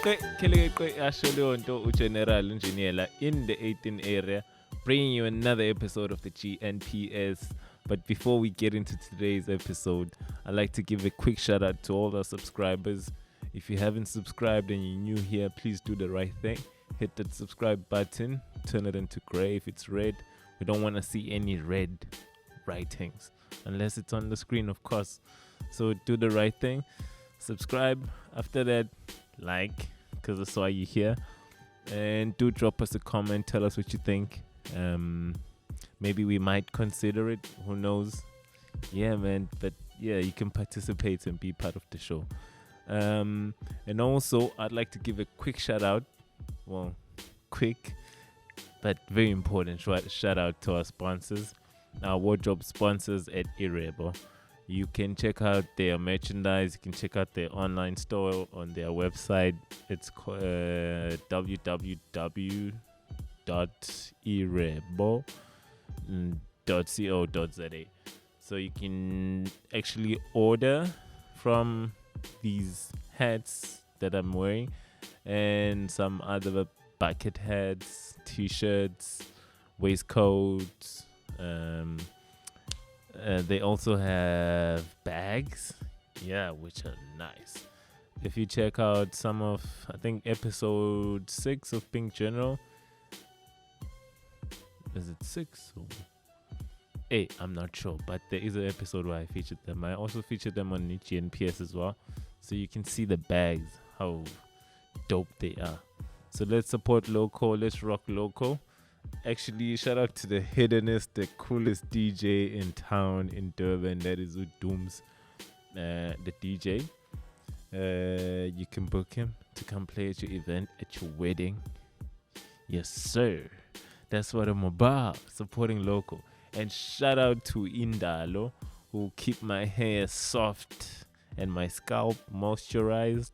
Kelegeqe Asholonto General Engineer in the 18 area, bringing you another episode of the GNPS. But before we get into today's episode, I'd like to give a quick shout out to all our subscribers. If you haven't subscribed and you're new here, please do the right thing. Hit that subscribe button, turn it into gray if it's red. We don't want to see any red writings unless it's on the screen, of course. So do the right thing. Subscribe. After that, like, because that's why you're here. And do drop us a comment. Tell us what you think. Maybe we might consider it. Who knows? Yeah, man. But yeah, you can participate and be part of the show. And also, I'd like to give a quick shout out. Well, quick, but very important shout out to our sponsors, our wardrobe sponsors at Irebo. You can check out their merchandise. You can check out their online store on their website. It's www.irebo.co.za. So you can actually order from these hats that I'm wearing and some other bucket hats, t-shirts, waistcoats. They also have bags, which are nice. If you check out some of, I think, episode 6 of Pink General, is it 6 or 8? I'm not sure, but there is an episode where I featured them. I also featured them on GNPS as well, so you can see the bags, how dope they are. So let's support local, let's rock local. Actually, shout out to the hiddenest, the coolest DJ in town in Durban. That is Udooms, the DJ. You can book him to come play at your event, at your wedding. Yes, sir. That's what I'm about, supporting local. And shout out to Indalo, who keep my hair soft and my scalp moisturized.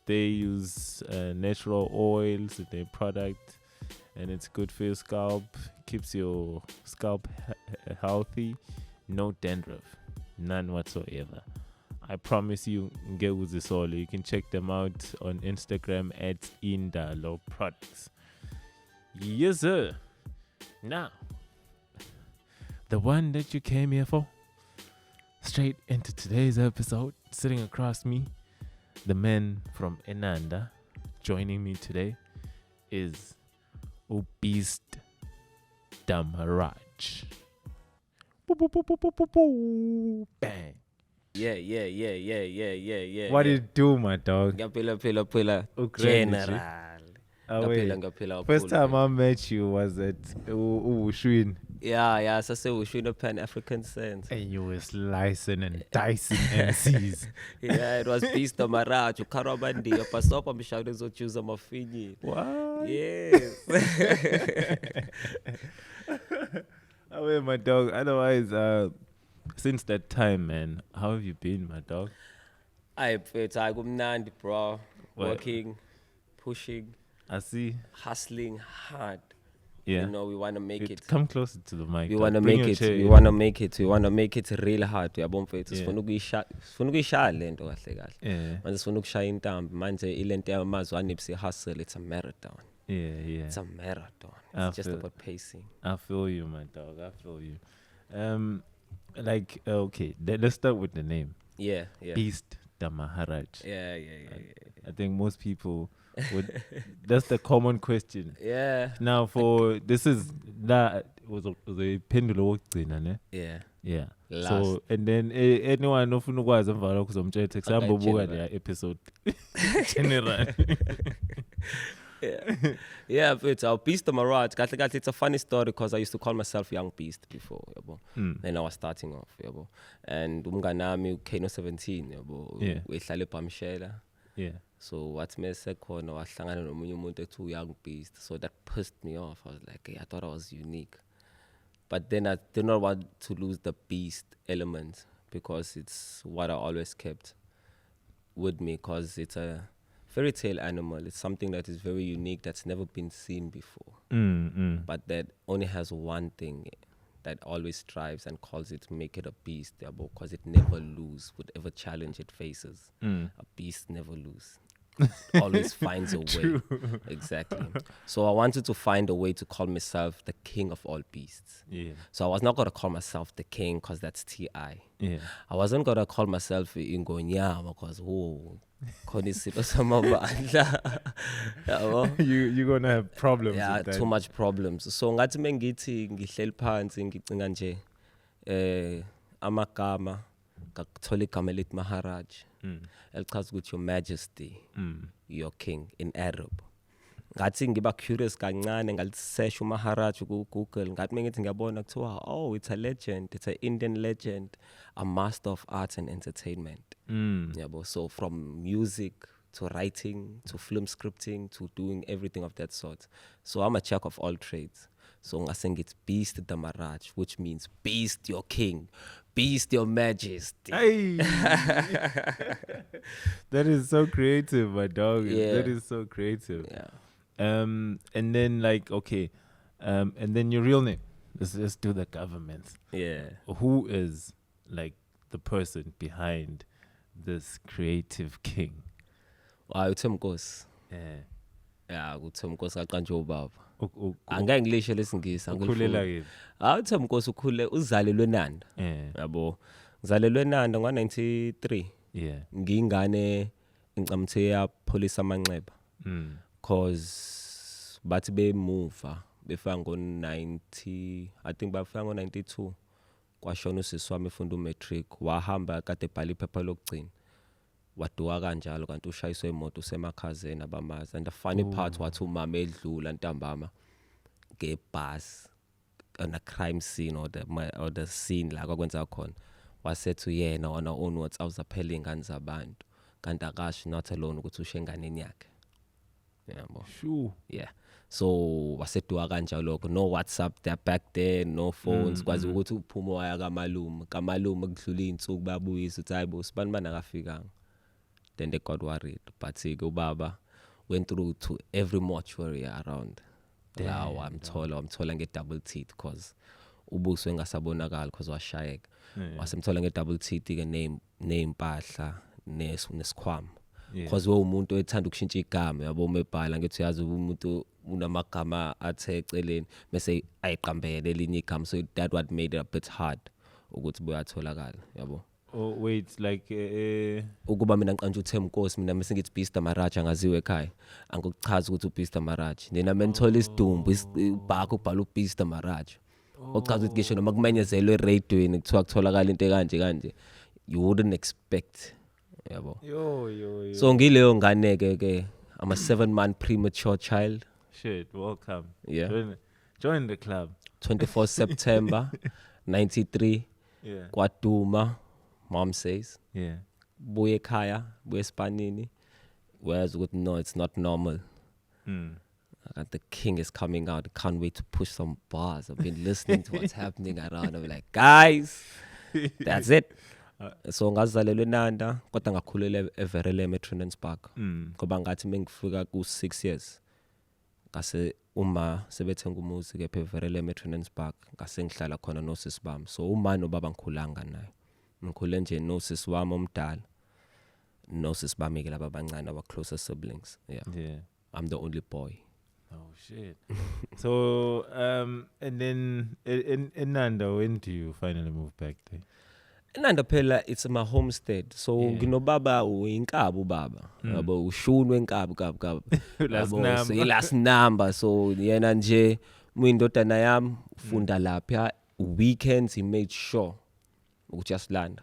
They use natural oils in their product. And it's good for your scalp, keeps your scalp healthy, no dandruff, none whatsoever. I promise you, Ngewuzisolo. You can check them out on Instagram at Indalo Products. Yes, sir. Now, the one that you came here for, straight into today's episode, sitting across me, the man from iNanda, joining me today is BeastDaMaharaj. Bang. Yeah. What do you do, my dog? Ngapela. General. First time I met you was at Ushwin. Yeah, so say we should have Pan-African sense. And you were slicing and dicing MCs. Yeah, it was BeastDaMaraj, Ukarabandi, Pasopa Mishawde Zochuza Mafini. What? Yes. Oh, my dog. Otherwise, since that time, man, how have you been, my dog? I'm Nandi, bro. Working, pushing. I see. Hustling hard. Yeah. You know, we want to make it. Come closer to the mic. We want to Bring make your it. chair We in. want to make it. We want to make it real hard. We are born for it. Yeah. Sifuna ukuyishaya lento kahle kahle. Yeah. Manje sifuna ukushaya intambi. Manje ilento yamazwane ibisi hustle. It's a marathon. Yeah. It's a marathon. It's just about pacing. I feel you, my dog. I feel you. Okay, let's start with the name. Yeah. BeastDaMaharaj. Yeah. I think most people would. That's the common question. Yeah. Now, for this is that was a pendulo wokugcina, ne? Yeah. Last. So and then anyone ofuna ukwazi emva lokho uzomtshela example buka le episode general. Yeah, but our BeastDaMaraj, kahle it's a funny story because I used to call myself Young Beast before, yabo. Then I was starting off, yabo. And umnganami uKano 17, yabo. Yeah. Wehlale ePamshela. Yeah. So what made sekhona wahlangana nomunye umuntu ethi Young Beast. So that pissed me off. I was like, hey, I thought I was unique. But then I did not want to lose the beast element because it's what I always kept with me because it's a fairy tale animal. It's something that is very unique that's never been seen before. But that only has one thing that always strives and calls it make it a beast, because it never loses whatever challenge it faces. A beast never loses. always finds a way. True. Exactly. So I wanted to find a way to call myself the king of all beasts. Yeah. So I was not going to call myself the king because that's T.I. Yeah. I wasn't going to call myself Ingonyama because, oh, Konisilo Samabandla. You're gonna have problems Yeah, with that. too much problems. So ngathi mengithi ngihleli phansi ngicinga nje amagama ngakuthola igama elithi Maharaj elichaza ukuthi your majesty, your king in Arab. Ngathi ngiba curious kancane ngalisearch uMaharaj ku Google ngathi mengithi ngiyabona kuthiwa oh it's a legend, it's an Indian legend, a master of arts and entertainment. Yabo, so from music to writing to film scripting to doing everything of that sort. So I'm a jack of all trades. So I think it's BeastDaMaharaj, which means beast your king, beast your majesty. Hey. That is so creative, my dog. Yeah. That is so creative. Yeah. And then like okay, and then your real name. Let's do the government. Yeah. Who is like the person behind this creative king? uThemkosi. Yeah. Yeah, uThemkosi kaqanje ubaba. Angeke ngilisho lesingisi ukhulela kini. uThemkosi ukhule uzalelwe eNanda. Yabo. Ngizalelwe eNanda ngo93. Yeah. Ngingane incamthe ya police amanxeba. Cause bathi bemuva befika ngo90, I think bafika ngo92 kwashona usisi wami efunda umatric wahamba kade ebhala iphepha lokugcina waduka kanjalo kanti ushayiswe imoto usemakhazeni abamazi and the funny part wathi umama edlula ntambama ngebus on a crime scene or the scene la kwakwenza khona wasethu yena ona own words awuzaphela ingane zabantu kanti akashi not alone ukuthi ushe enganeni yakhe. Yabo. Sure. Yeah. So waseduka kanjalo no WhatsApp there back then, no phones kwazi ukuthi uphume waya kamalume kudlula insuku babuyisa uthi hayibo sibani bana kafikanga. Then they got worried but ubaba went through to every mortuary around. Now I'm thola nge-double teeth cause ubuso engasabonakala because washayeka. Wasemthola nge-double teeth ke neimpahla nesikhwama. Cause umuntu ethanda ukushintsha igama yabo umebhala ngithi uyazi umuntu unamagama athe eceleni bese ayiqambele elinye igama, so that what made it a bit hard ukuthi buyatholakala yabo. Oh wait, like ukuba mina ngiqanje uThemkosi mina mase ngithi BeastDaMaraj angaziwe ekhaya angikuchaza ukuthi uBeastDaMaraj nina menthola isidumbu ibhaka ubhala uBeastDaMaraj ochaza ukuthi ngisho noma kumenyezelwe eradioini kuthiwa kutholakala into kanje you wouldn't expect yabo. Yo. So ngileyo ngane ke I'm a 7-month premature child. Shit, welcome. Yeah. Join the club. 24 September 93. Yeah. Kwaduma, mom says. Yeah. Buye ekhaya, buye Spanini. Whereas with no, it's not normal. The king is coming out. Can't wait to push some bars. I've been listening to what's happening around. I'm like, guys, that's it. So ngazalelwe eNanda kodwa ngakhulela eVerele eMetropolitan Park ngoba ngathi mengifika ku6 years ngase uma sebethenga umuzi ke eVerele eMetropolitan Park ngase ngihlala khona nosisi bami. So uma nobaba ngikhulanga naye ngikhule nje nosisi wami omdala nosisi bami ke laba abancane aba closer siblings. Yeah. I'm the only boy. Oh shit. So and then in eNanda, when do you finally move back there? eNanda phela it's my homestead, so nginobaba uyinkaba ubaba yabo ushunu wenkabi last number so yena nje muyindodana yami ufunda lapha weekends he made sure ukuthi yasilanda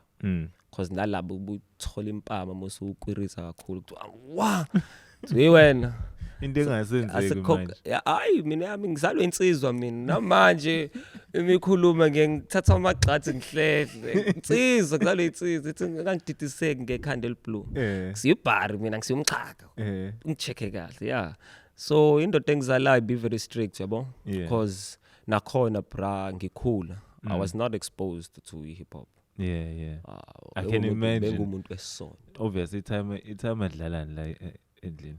because nalabo ubuthola impama mose ukwirisa kakhulu ukuthi wa wena into engasenzeki manje. Hayi mina yami ngizalwe insizwa mina namanje imikhuluma ngithatha amagxathi ngihlehle insizwa ngizalwe insizwa ithi ngangididiseki ngekhanda eliblue ngisiyibhari mina ngisiyumchaka ungicheke kahle. Yeah, so indoda engizalayo be very strict yabo because nakhona bra ngikhula I was not exposed to hip hop. Yeah. I can imagine bengumuntu wesonto. Obviously time adlala la endlini.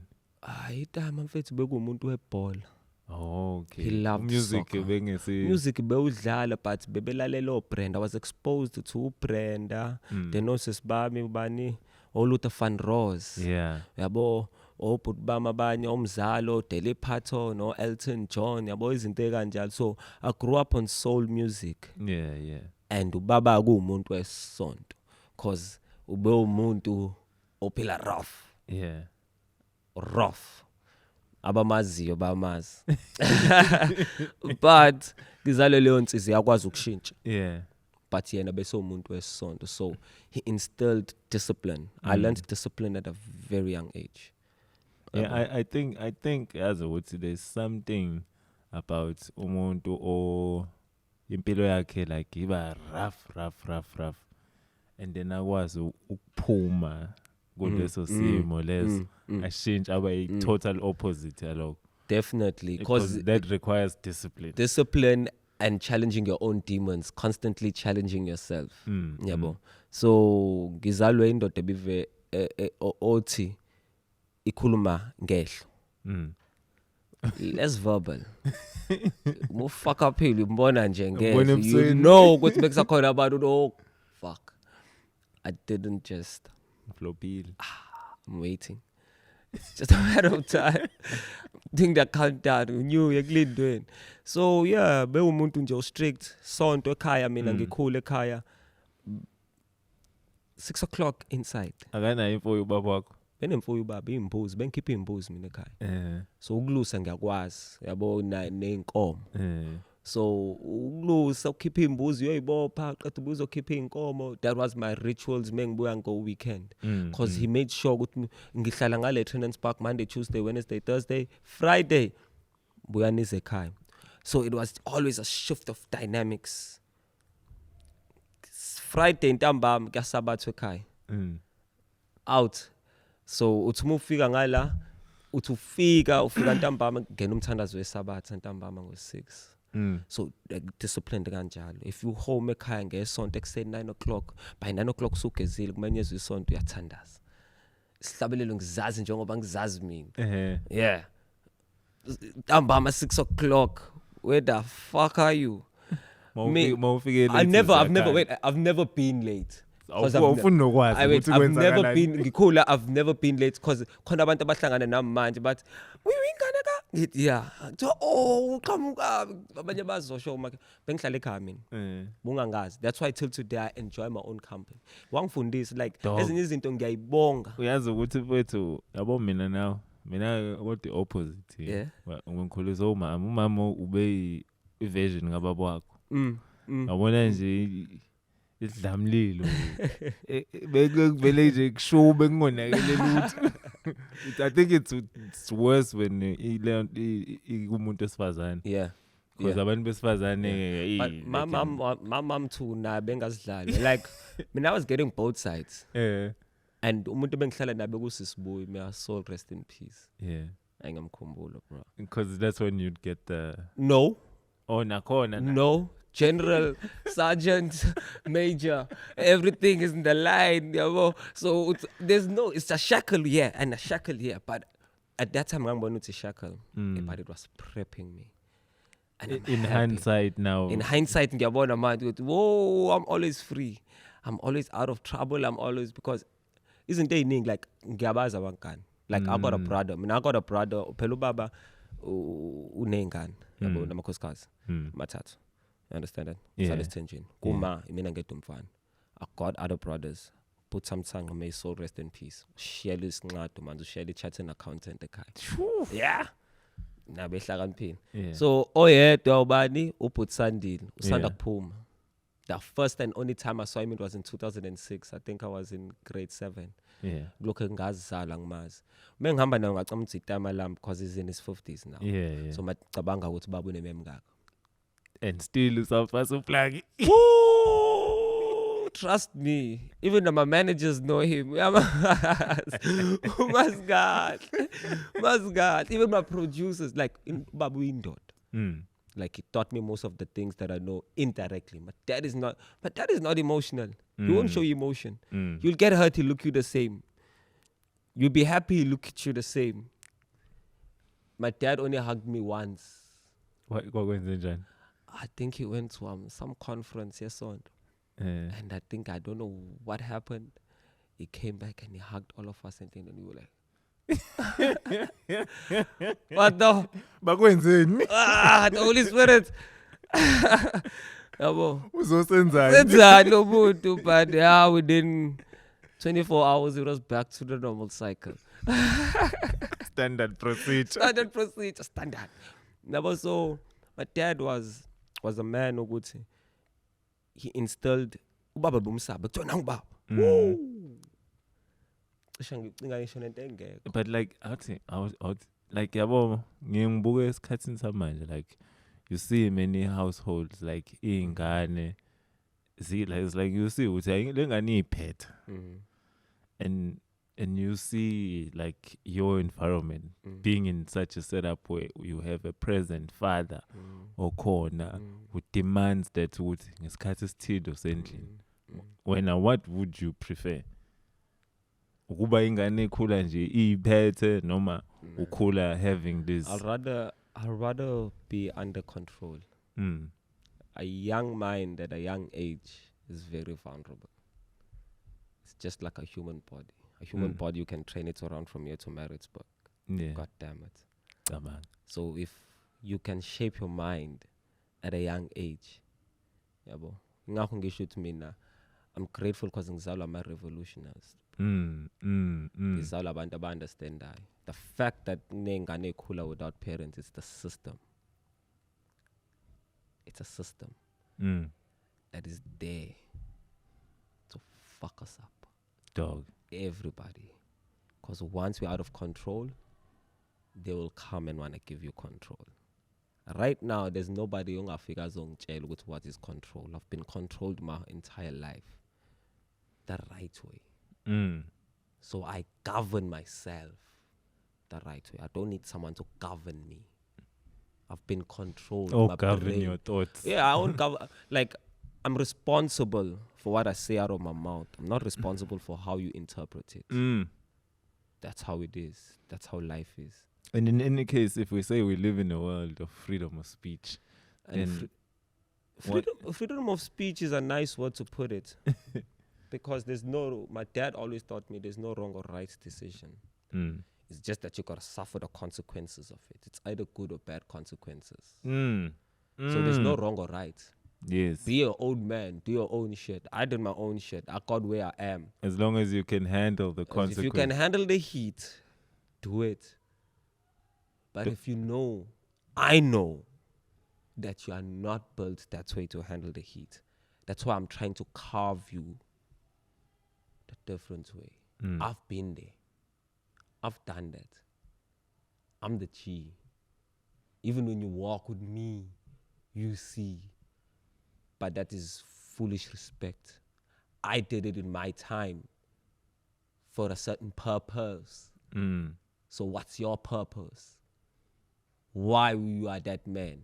Itama mfethu bekumuntu webhola. Oh, okay. He loved music soccer. Music bewudlala but bebelalela Brenda. I was exposed to Brenda. The nurses bami ubani Olutha Van Rose. Yeah. Yabo obhuti bami abanye omzalo Deli Pato no Elton John yabo izinto ekanjalo. So I grew up on soul music. Yeah. And ubaba kuumuntu wesonto cause ube umuntu ophila rough abamaziyo bamazi but ngizalo leyo nsizwe yakwazi ukushintsha. Yeah. But yena bese umuntu wesonto, so he instilled discipline. I learned discipline at a very young age. Yeah, I think as a would there's something about umuntu o impilo yakhe like iba rough and then akwazi ukuphuma kuleso simo leso ashintshe aba a total opposite yalokho. Definitely, because that requires discipline and challenging your own demons, constantly challenging yourself. Yabo. So ngizalwe indoda ebive othi ikhuluma ngehlo. Less verbal. Mo fuck up phela umbona nje ngehlo. You know ukuthi bekusakhona abantu oh fuck. I didn't just flopile. I'm waiting. It's just a matter of time. Doing that countdown, knew yakulindweni. So yeah, be umuntu nje strict. Sonto ekhaya mina ngikhule ekhaya. 6 o'clock inside. Akana imfuyo ubaba wakho. Benemfuyo ubaba imbuzi, bengikhipha imbuzi mina ekhaya. So ukulusa ngiyakwazi, yabo nenkomo. So ukulusa ukhipha imbuzi uyoyibopha, qeda ubuzo ukhipha inkomo. That was my rituals mengibuya ngo weekend. Because he made sure ukuthi ngihlala ngale Trinance Park Monday, Tuesday, Wednesday, Thursday, Friday buya nize ekhaya. So it was always a shift of dynamics. Friday ntambama kuyasabathwa ekhaya. Out. So uthi ufika ngala, uthi ufika ntambama ngena umthandazo wesabatha ntambama ngo6. So disciplined kanjalo. If you home ekhaya ngesonto ekuseni 9 o'clock, by 9 o'clock usugezile kumenyezwe isonto uyathandaza. Sihlabelelo ngizazi njengoba ngizazi mina. Yeah. Ntambama 6 o'clock. Where the fuck are you? I've never been late. I've never been ngikhula, I've never been late because khona abantu abahlangana nami manje but uyingane ka yeah oh qhamuka abanye bazosho maka bengihlala ekhaya mina bungangazi. That's why till today I enjoy my own company. Wangifundisa like ezinye izinto ngiyayibonga. Uyazi ukuthi mfethu yabo mina what the opposite. Yeah. Ngikhulisa umama ube i-version ngababa wakho. Yabona nje idlamlilo bekuvele nje kushube kungonakele lutho. I think it's worse when umuntu esifazane. Yeah. Because abantu besifazane mama too na bengasidlali like mina I was getting both sides. And umuntu bengihlala nabe kusisibuyi, may soul rest in peace. Yeah. Ayingamkhumbulo bro. Because that's when you'd get the no. Oh nakhona. No. General, sergeant, major, everything is in the line, yabo. So it's a shackle here and a shackle here. But at that time, I'm going to shackle, but it was prepping me. And in hindsight now. In hindsight, whoa, I'm always free. I'm always out of trouble. I'm always, because isn't there anything like ngiyabaza bankani? Like I got a brother. I mean, I got a brother. Phela baba unengane, yabo namakhosikazi mathathu. You understand that? Yeah. Kuma, mina ngedo mfana. I got other brothers. Put some tongue, may soul rest in peace. Share this ngado man, share the chat and accountant ekhaya. Yeah. Na behlakaniphini. So oyedwa ubani uput Sandile, usanda kuphuma. The first and only time I saw him it was in 2006. I think I was in grade 7. Yeah. Lokho ngazizala ngimazi. Mengihamba nayo ngacama ukuthi itama lam because he's in his 50s now. Yeah. So macabanga ukuthi babu nememngaka. And still usafasa plug. Trust me, even my managers know him. Must even my producers, like in Babu Indot. Like he taught me most of the things that I know indirectly. But that is not emotional. He won't show you emotion. You'll get hurt, he'll look you the same. You'll be happy, he'll look at you the same. My dad only hugged me once. What went on? I think he went to some conference, yes, on. And I don't know what happened. He came back and he hugged all of us and we were like, What the? Bakwenzeni? The Holy Spirit. Yabo. Uzosenzani? Senzani lo muntu, but yeah, within 24 hours it was back to the normal cycle. Standard procedure. Standard procedure, standard. Never. So my dad was a man ukuthi he instilled ubaba bumsaba kuthiwa nangubaba. Cishe ngicinga ngisho nento engekho. But like I would like yabo ngibuka esikhathini samanje like you see many households like ingane see like it's like you see ukuthi lengane iphetha and you see like your environment being in such a setup where you have a present father or corner who demands that ukuthi ngesikhathi esithile usendlini. What would you prefer? Ukuba ingane ikhula nje iphethe noma ukhula having this? I'd rather be under control. A young mind at a young age is very vulnerable. It's just like a human body. A human body, you can train it around from here to Maritzburg. Yeah. God damn it. Come on. So if you can shape your mind at a young age, yabo. Ngakho ngisho ukuthi mina I'm grateful because ngizalwa ama-revolutionaries. Ngizalwa abantu aba-understandayo. The fact that nengane ekhula without parents is the system. It's a system that is there to fuck us up. Dog. Everybody. Because once we're out of control, they will come and want to give you control. Right now, there's nobody who ongafika zongitshela ukuthi what is control. I've been controlled my entire life the right way. So I govern myself the right way. I don't need someone to govern me. I've been controlled. Oh, govern your thoughts. Yeah, I won't govern. Like, I'm responsible for what I say out of my mouth. I'm not responsible for how you interpret it. That's how it is. That's how life is. And in any case, if we say we live in a world of freedom of speech, and then freedom of speech is a nice word to put it. Because my dad always taught me there's no wrong or right decision. It's just that you got to suffer the consequences of it. It's either good or bad consequences. So there's no wrong or right. Yes. Be your old man. Do your own shit. I did my own shit. I got where I am. As long as you can handle the consequences. If you can handle the heat, do it. But if I know that you are not built that way to handle the heat. That's why I'm trying to carve you the different way. I've been there. I've done that. I'm the G. Even when you walk with me, you see. But that is foolish respect. I did it in my time for a certain purpose. So what's your purpose? Why you are that man?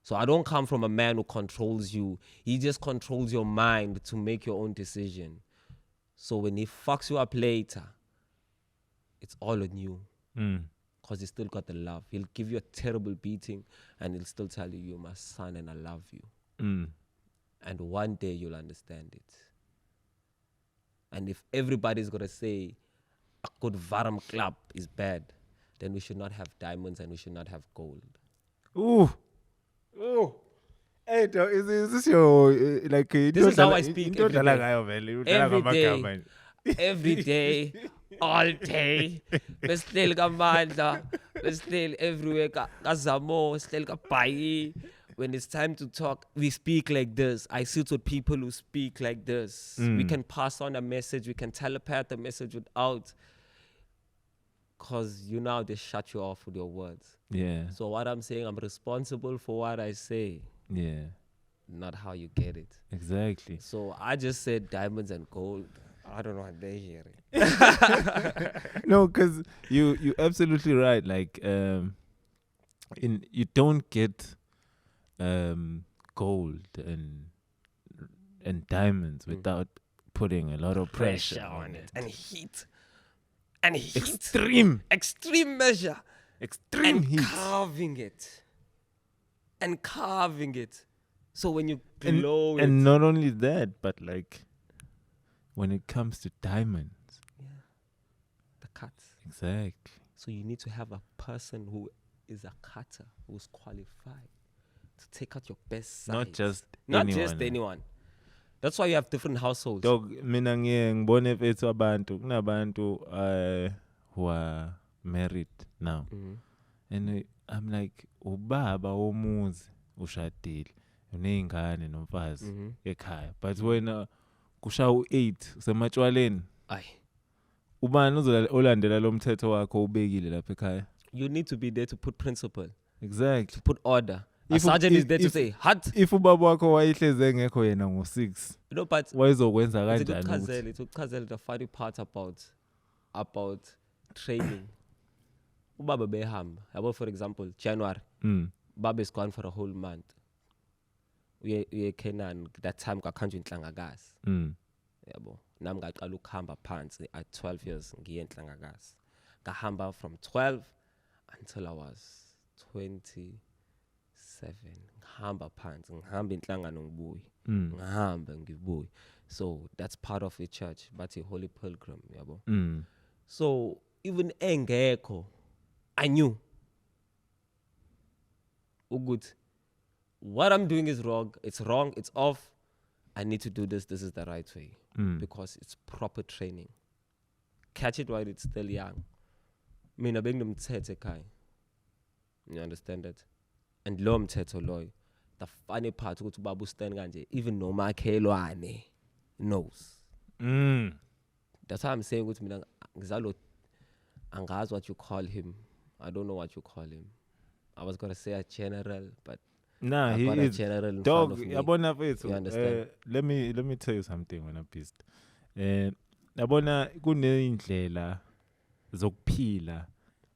So I don't come from a man who controls you. He just controls your mind to make your own decision. So when he fucks you up later, it's all on you. Because he still got the love. He'll give you a terrible beating and he'll still tell you, you're my son and I love you. And one day you'll understand it. And if everybody's going to say a good Varam club is bad, then we should not have diamonds and we should not have gold. Ooh. Hey, is this your like? This is how I speak every day, all day. Bestel kamandla, bestel everywhere. Kazamo, bestel kapai. When it's time to talk, we speak like this. I sit with people who speak like this. We can pass on a message. We can telepath the message without. Because now they shut you off with your words. Yeah. So what I'm saying, I'm responsible for what I say. Yeah. Not how you get it. Exactly. So I just said diamonds and gold. I don't know what they're hearing. No, because you're absolutely right. Like, you don't get gold and diamonds without putting a lot of pressure on it. And heat. And heat. Extreme measure. Extreme heat. Carving it. So when you blow it. And not only that, but like when it comes to diamonds. Yeah. The cuts. Exactly. So you need to have a person who is a cutter, who's qualified to take out your best sides. Not Just anyone. anyone. That's why you have different households. Dog, mina ngibone mfethu abantu, kunabantu who are married now. And I'm like, ubaba womuzi ushadile, uneyingane nomfazi ekhaya. But wena kusha u8 usematshwaleni. Aye. Ubani olandela lo mthetho wakho ubekile lapha ekhaya? You need to be there to put principle, Exactly. to put order. A sergeant is there to say, "Hut." If ubaba wakho wayehleze engekho yena ngo6, But wayezokwenza it's kanjani? a the funny part about training. Ubaba behamba. For example, January. Baba is gone for a whole month. We Kenan that time kakanjwe inhlangakazi. Yabo. Nami ngaqala ukuhamba phansi at 12 years ngiye enhlangakazi. Ngahamba from 12 until I was 27. Ngihamba phansi, ngihamba inhlangano ngibuye. Ngihamba ngibuye. So that's part of the church, but a holy pilgrim, yabo. So even engekho, I knew. Good. What I'm doing is wrong. It's wrong. It's off. I need to do this. This is the right way because it's proper training. Catch it while it's still young. Mina bengumthetho ekhaya. You understand that? And lo mthetho loyo. The funny part ukuthi ubaba ustand kanje even nomakhelwane knows. That's why I'm saying ukuthi mina ngizalo angazi what you call him. I don't know what you call him. I was going to say a general, but nah, he is general in dog. Front of me. You understand? Let me tell you something when I'm pissed. Yabona kuneyindlela zokuphila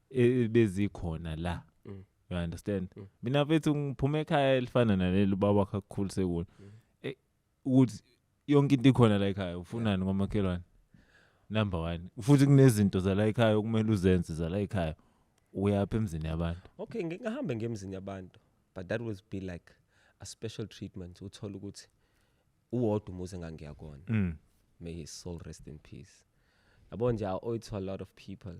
bezikhona la. You understand? Mina mfethu ngiphume ekhaya elifana nalelo baba wakho akukhulise kulo. Ukuthi yonke into ikhona la ekhaya ufunani ngomakhelwane. Number 1. Futhi kunezinto za la ekhaya okumele uzenze za la ekhaya. Uyapha emzini yabantu. Okay, ngingahambe ngemzini yabantu, but that would be like a special treatment. Uthola ukuthi uwodwa umuzi engangiya kona. May his soul rest in peace. Yabona nje I owe it to a lot of people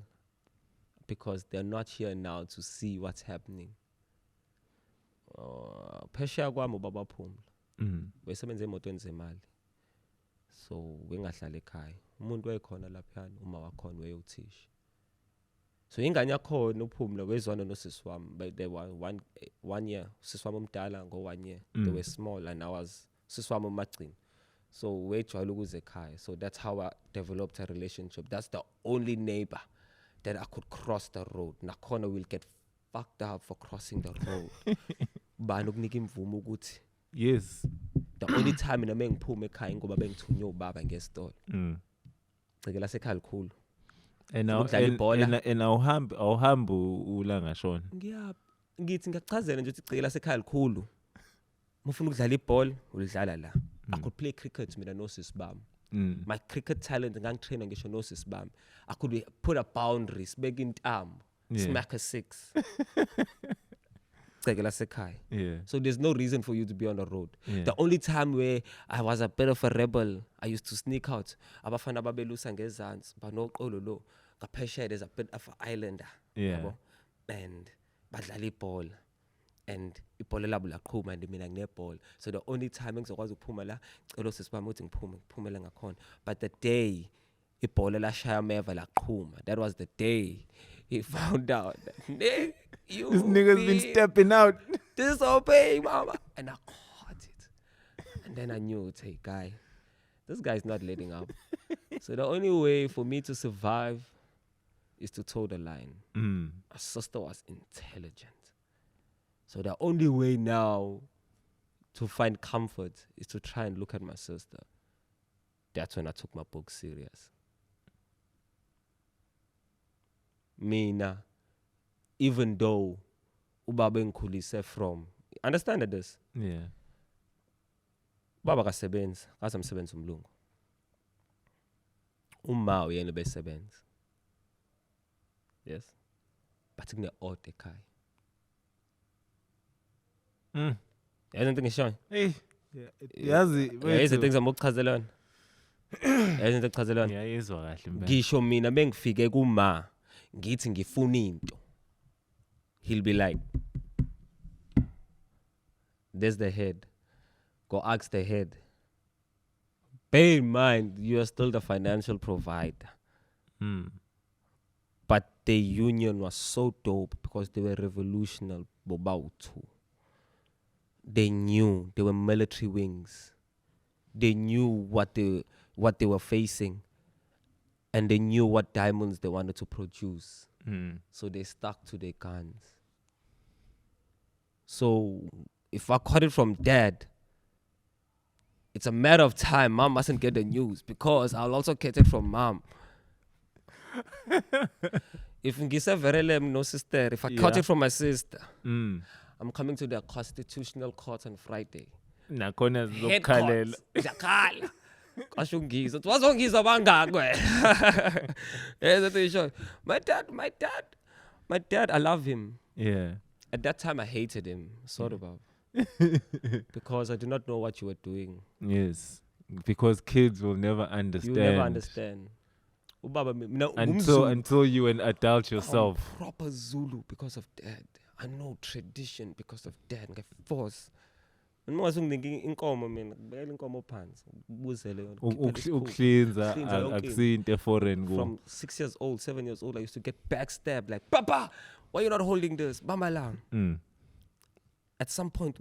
because they're not here now to see what's happening. Phesheya kwami ubaba Phumla. Wesebenza emotweni zemali. So wengahlala ekhaya. Umuntu wayekhona lapha uma wakhona weyothisha. So ingane yakhona uPhumla wezwana nosisi wami, but they were one year. Sisi wami umdala ngo 1 year. They were small and I was sisi wami umagcini. So wejwayele ukuze ekhaya. So that's how I developed a relationship. That's the only neighbor that I could cross the road. Nakhona will get fucked up for crossing the road. Bani ukunika imvumo ukuthi yes. The only time mina mengiphuma ekhaya ngoba bengithunywe ubaba ngesitolo. Cekela sekhaya likhulu. And awuhambi ulanga shona. Ngithi ngiyachazela nje ukuthi cekela sekhaya likhulu. Mufuna ukudlala ibhola ulidlala la. I could play cricket mina nosisi bami. My cricket talent ngangitraina ngisho nosisi bami. I could put a boundaries, beg intambo, smack a 6. Yeah. So there's no reason for you to be on the road. Yeah. The only time where I was a bit of a rebel, I used to sneak out. Abafana babelusa ngezansi, banoqolo lo. Ngaphesheya there's a bit of an islander. Yeah. Yabo? And badlala ibhola. And ibhola labo laqhuma and mina nginebhola. So the only time engizokwazi ukuphuma la, cela sisibami uthi ngiphumele ngakhona. But the day ibhola lashaya meva laqhuma, that was the day he found out that this nigga's been stepping out. Disobey, mama. And I caught it. And then I knew, hey, guy, this guy's not letting up. So the only way for me to survive is to toe the line. My sister was intelligent. So the only way now to find comfort is to try and look at my sister. That's when I took my book serious. Mina, even though ubaba engikhulise from, understand this? Yeah. Baba kasebenza, kasamsebenza umlungu. Uma uyena besebenza. Yes. But kune odd ekhaya. Yazi into ngishoyo? Hey. Yazi izinto engizamokuchazelana. Yazi into engichazelana. Ngiyayizwa kahle mbe. Ngisho mina bengifike kuma ngithi ngifuna into, he'll be like, there's the head. Go ask the head. Bear in mind, you are still the financial provider. But the union was so dope because they were revolutionary. They knew they were military wings. They knew what they were facing, and they knew what diamonds they wanted to produce. So they stuck to their guns. So if I caught it from dad, it's a matter of time. Mom mustn't get the news because I'll also get it from mom. If no sister, if I caught it from my sister, I'm coming to the constitutional court on Friday. Nakhona Head zizokukhalela. courts. Ngiyakhala. Kasho ngizwa. Wazongizwa bangakwe. Yes, that's what show. My dad, I love him. Yeah. At that time, I hated him, sort of, because I did not know what you were doing. Yes. Because kids will never understand. You never understand. Until you're an adult yourself. I'm proper Zulu because of dad. I know tradition because of dad. Force. From 6 years old, 7 years old, I used to get backstabbed like, Papa, why are you not holding this? Mama lang. At some point,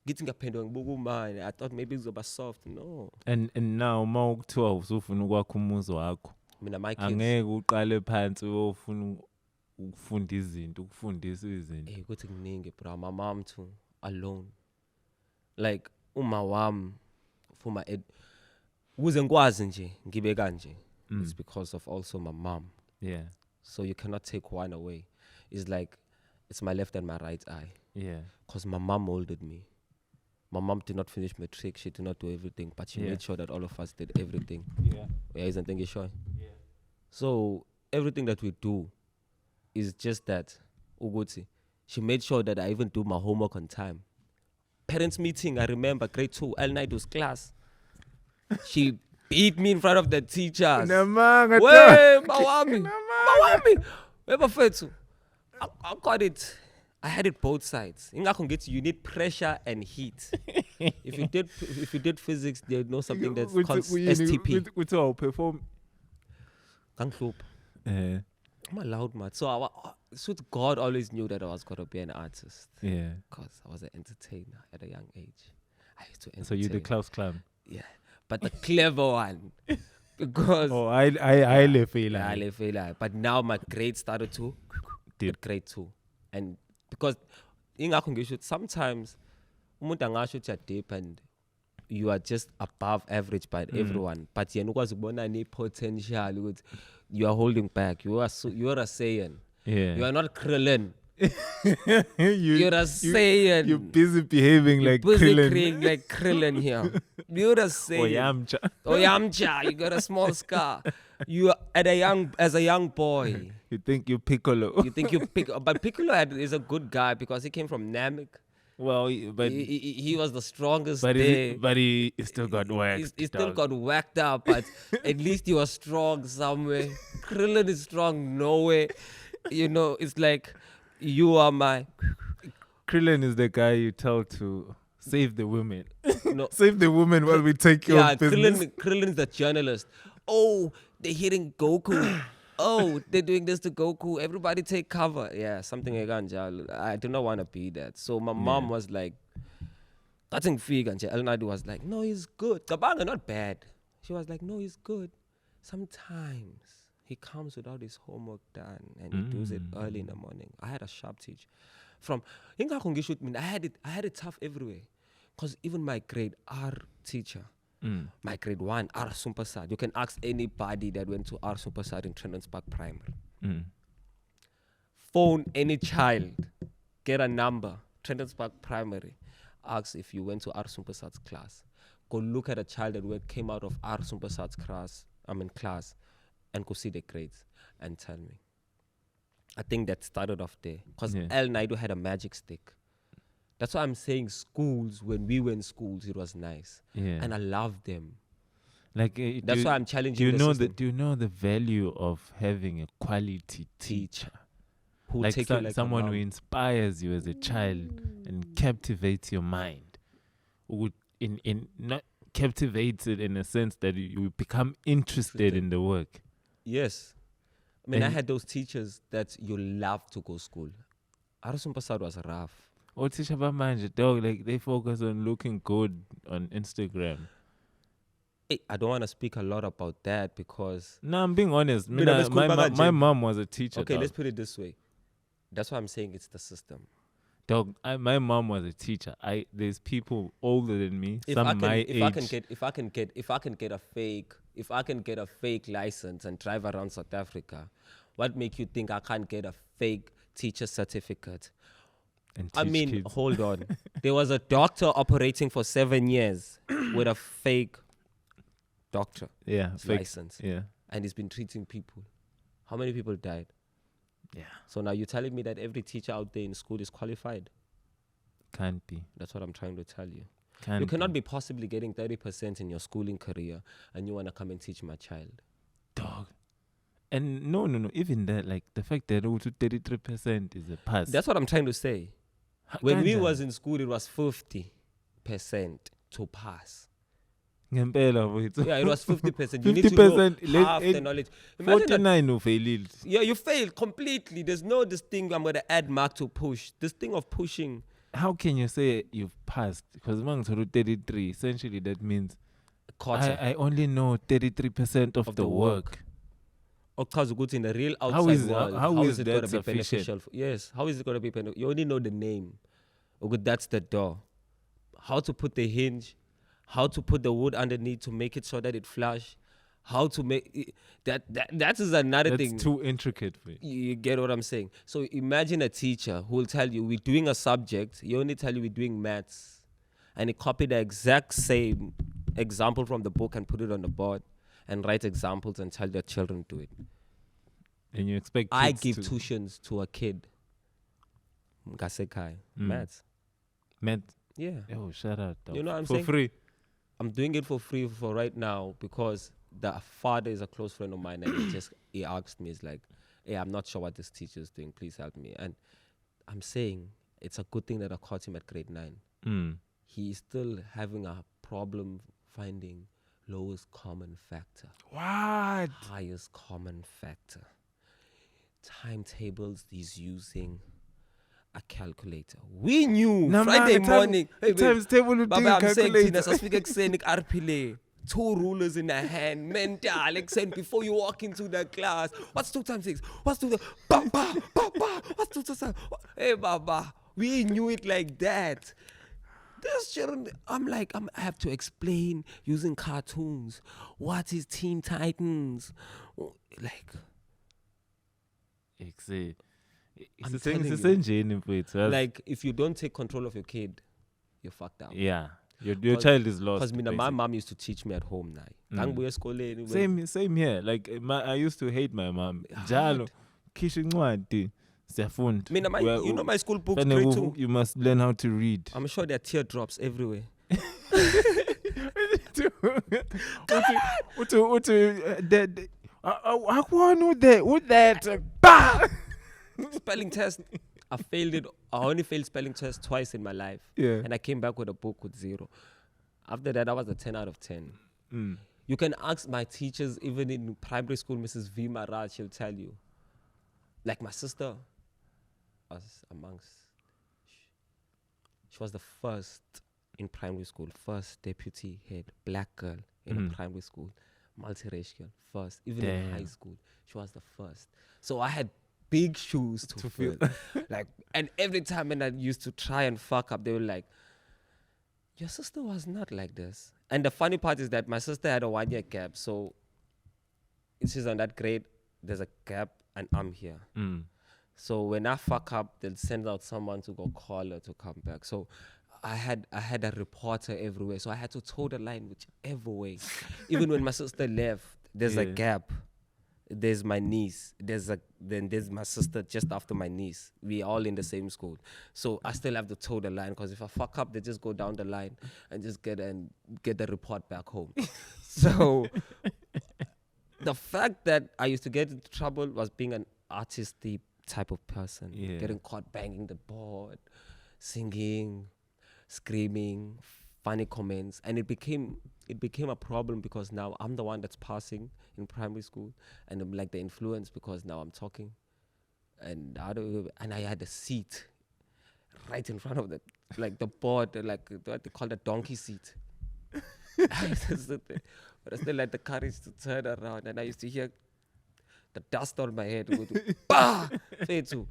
getting a pen, I thought maybe it was about soft. No. And now mawukuthiwa usufuna ukwakha umuzi wakho. My kids. Angeke uqale phansi uyofuna ukufunda izinto, ukufundisa izinto. Hey, kuthi kuningi bro. My mom too, alone. Like uma wami for my ukuze ngikwazi nje ngibe kanje. It's because of also my mom. Yeah. So you cannot take one away. It's like it's my left and my right eye. Yeah. Because my mom molded me. My mom did not finish matric. She did not do everything, but she made sure that all of us did everything. Yeah, isn't it sure? Yeah. So everything that we do is just that. Uguti. She made sure that I even do my homework on time. Parents meeting, I remember grade 2, Al-Naidu's class. She beat me in front of the teachers. Wey, Mawami. I got it. I had it both sides. You need pressure and heat. If you did physics, they know something that's called STP. Which I'll perform. I'm a loud man. So God always knew that I was going to be an artist. Yeah. Because I was an entertainer at a young age. I used to entertain. So you're the Klaus Clown. Yeah. But the clever one. Because I feel like. But now my grade started to did grade 2. And because sometimes umuntu angasho uthi deep and you are just above average by everyone, but yena ukwazi ukubona ne potential ukuthi you are holding back. You are a Saiyan. Yeah. You are not Krillin. You're a Saiyan. You're busy behaving like Krillin. Like Krillin here. You're a Saiyan. Yamcha. You got a small scar. You are as a young boy. You think you're Piccolo. But Piccolo is a good guy because he came from Namek. Well, but he was the strongest but there. He still got whacked. He still got whacked up, but at least he was strong somewhere. Krillin is strong nowhere. You know, it's like you are my... Krillin is the guy you tell to save the women. No. Save the women while we take your business. Krillin is the journalist. Oh, they're hitting Goku. Oh, they're doing this to Goku. Everybody take cover. Yeah, something like that. I do not want to be that. So my mom was like, cutting fig. And El-Naidu was like, no, he's good. Kabanga, not bad. She was like, no, he's good. Sometimes he comes without his homework done and he does it early in the morning. I had a sharp teacher. I had it tough everywhere. Because even my grade R teacher, my grade 1, R Sumpasad. You can ask anybody that went to R Sumpasad in Trenton's Park Primary. Phone any child, get a number, Trenton's Park Primary. Ask if you went to R Sumpasad's class. Go look at a child that came out of R Sumpasad's class, and go see the grades and tell me. I think that started off there. Because El-Naidu had a magic stick. That's why I'm saying schools, when we were in schools, it was nice. Yeah. And I loved them. Like That's why I'm challenging the system. Do you know the value of having a quality teacher? Who Like, take you like someone who around. inspires you as a child and captivates your mind. Who would not captivated in a sense that you become interested in the work. Yes. I mean, I And- had those teachers that you love to go school. Arasumpasad was rough. Or teacher manje, dog, like they focus on looking good on Instagram. I don't want to speak a lot about that because... No, I'm being honest. Mina, let's go back My again. mom was a teacher. Okay, dog. let's put it this way. That's why I'm saying it's the system. Dog, my mom was a teacher. There's people older than me, If some I can, my if age. I can get a fake license and drive around South Africa, what make you think I can't get a fake teacher certificate? And I teach mean, kids. hold on. There was a doctor operating for 7 years with a fake doctor Yeah, fake. license, Yeah, and he's been treating people. How many people died? yeah, So now you're telling me that every teacher out there in school is qualified? can't be. That's what I'm trying to tell you. Can't You cannot be possibly getting 30% in your schooling career and you want to come and teach my child. Dog. And no. Even that, like the fact that 33% is a pass. That's what I'm trying to say. When we Kanjani? was in school, it was 50% to pass. Ngempela mfowethu. Yeah, it was 50%. You need to know 50%, half the knowledge. Imagine that, 49 ufailile. yeah, you failed completely. There's no this thing I'm going to add mark to push. This thing of pushing. How can you say you've passed? Because among 33, essentially that means Quarter. I only know 33% of the work. Because in the real outside How is- world, how is it that going to be sufficient? beneficial? Yes, how is it going to be beneficial? You only know the name. Okay, that's the door. How to put the hinge, how to put the wood underneath to make it so that it flush, how to make it, that is another That's thing. too intricate for you. You get what I'm saying? So imagine a teacher who will tell you we're doing a subject, he only tell you we're doing maths, and he copy the exact same example from the book and put it on the board and write examples and tell their children to do it. And you expect I kids give to tuitions to a kid. Ngasekai. Maths. Math. Yeah. Oh, shout out. Dog. You know what I'm for saying? free. I'm doing it for free for right now because the father is a close friend of mine and he asked me, he's like, hey, I'm not sure what this teacher is doing. Please help me. And I'm saying it's a good thing that I caught him at grade 9. He's still having a problem finding lowest common factor. What? Highest common factor. Timetables he's using a calculator. We knew Friday morning. Hey, times table with Baba, I'm saying calculator. Tina, speak exenic RPLA. 2 rulers in a hand, mental, exen before you walk into the class. What's 2 times 6? What's 2 times? Baba, what's 2 times? Hey, Baba, we knew it like that. This children, I have to explain using cartoons. What is Teen Titans? Like, It's telling you. engineering for it. like if you don't take control of your kid, you're fucked up. Yeah. Your child is lost. Because my mom used to teach me at home now. Same here. Like I used to hate my mom. Jalo, kisha incwadi, siyafunda. You know my school books, grade 2. You must learn how to read. I'm sure there are teardrops everywhere. Spelling test. I failed it. I only failed spelling test twice in my life. Yeah. And I came back with a book with 0. After that, I was a 10 out of 10. You can ask my teachers, even in primary school, Mrs. BeastDaMaharaj, she'll tell you. Like my sister was amongst. She was the first in primary school, first deputy head, black girl in a primary school, multiracial, first. Even in high school, she was the first. So I had big shoes to fill. Like, and every time when I used to try and fuck up, they were like, your sister was not like this. And the funny part is that my sister had a 1-year gap. So she's on that grade, there's a gap, and I'm here. So when I fuck up, they'll send out someone to go call her to come back. So I had a reporter everywhere. So I had to toe the line whichever way. Even when my sister left, there's a gap. There's my niece. Then there's my sister just after my niece. We all in the same school. So I still have to toe the line because if I fuck up, they just go down the line and just get the report back home. So the fact that I used to get into trouble was being an artisty type of person, Yeah. getting caught banging the board, singing, screaming, funny comments, and it became a problem because now I'm the one that's passing in primary school, and I'm like the influence because now I'm talking, and I had a seat right in front of the board, like what they call the donkey seat. I used to sit there, but I still had the courage to turn around, and I used to hear the dust on my head go to bah, say to.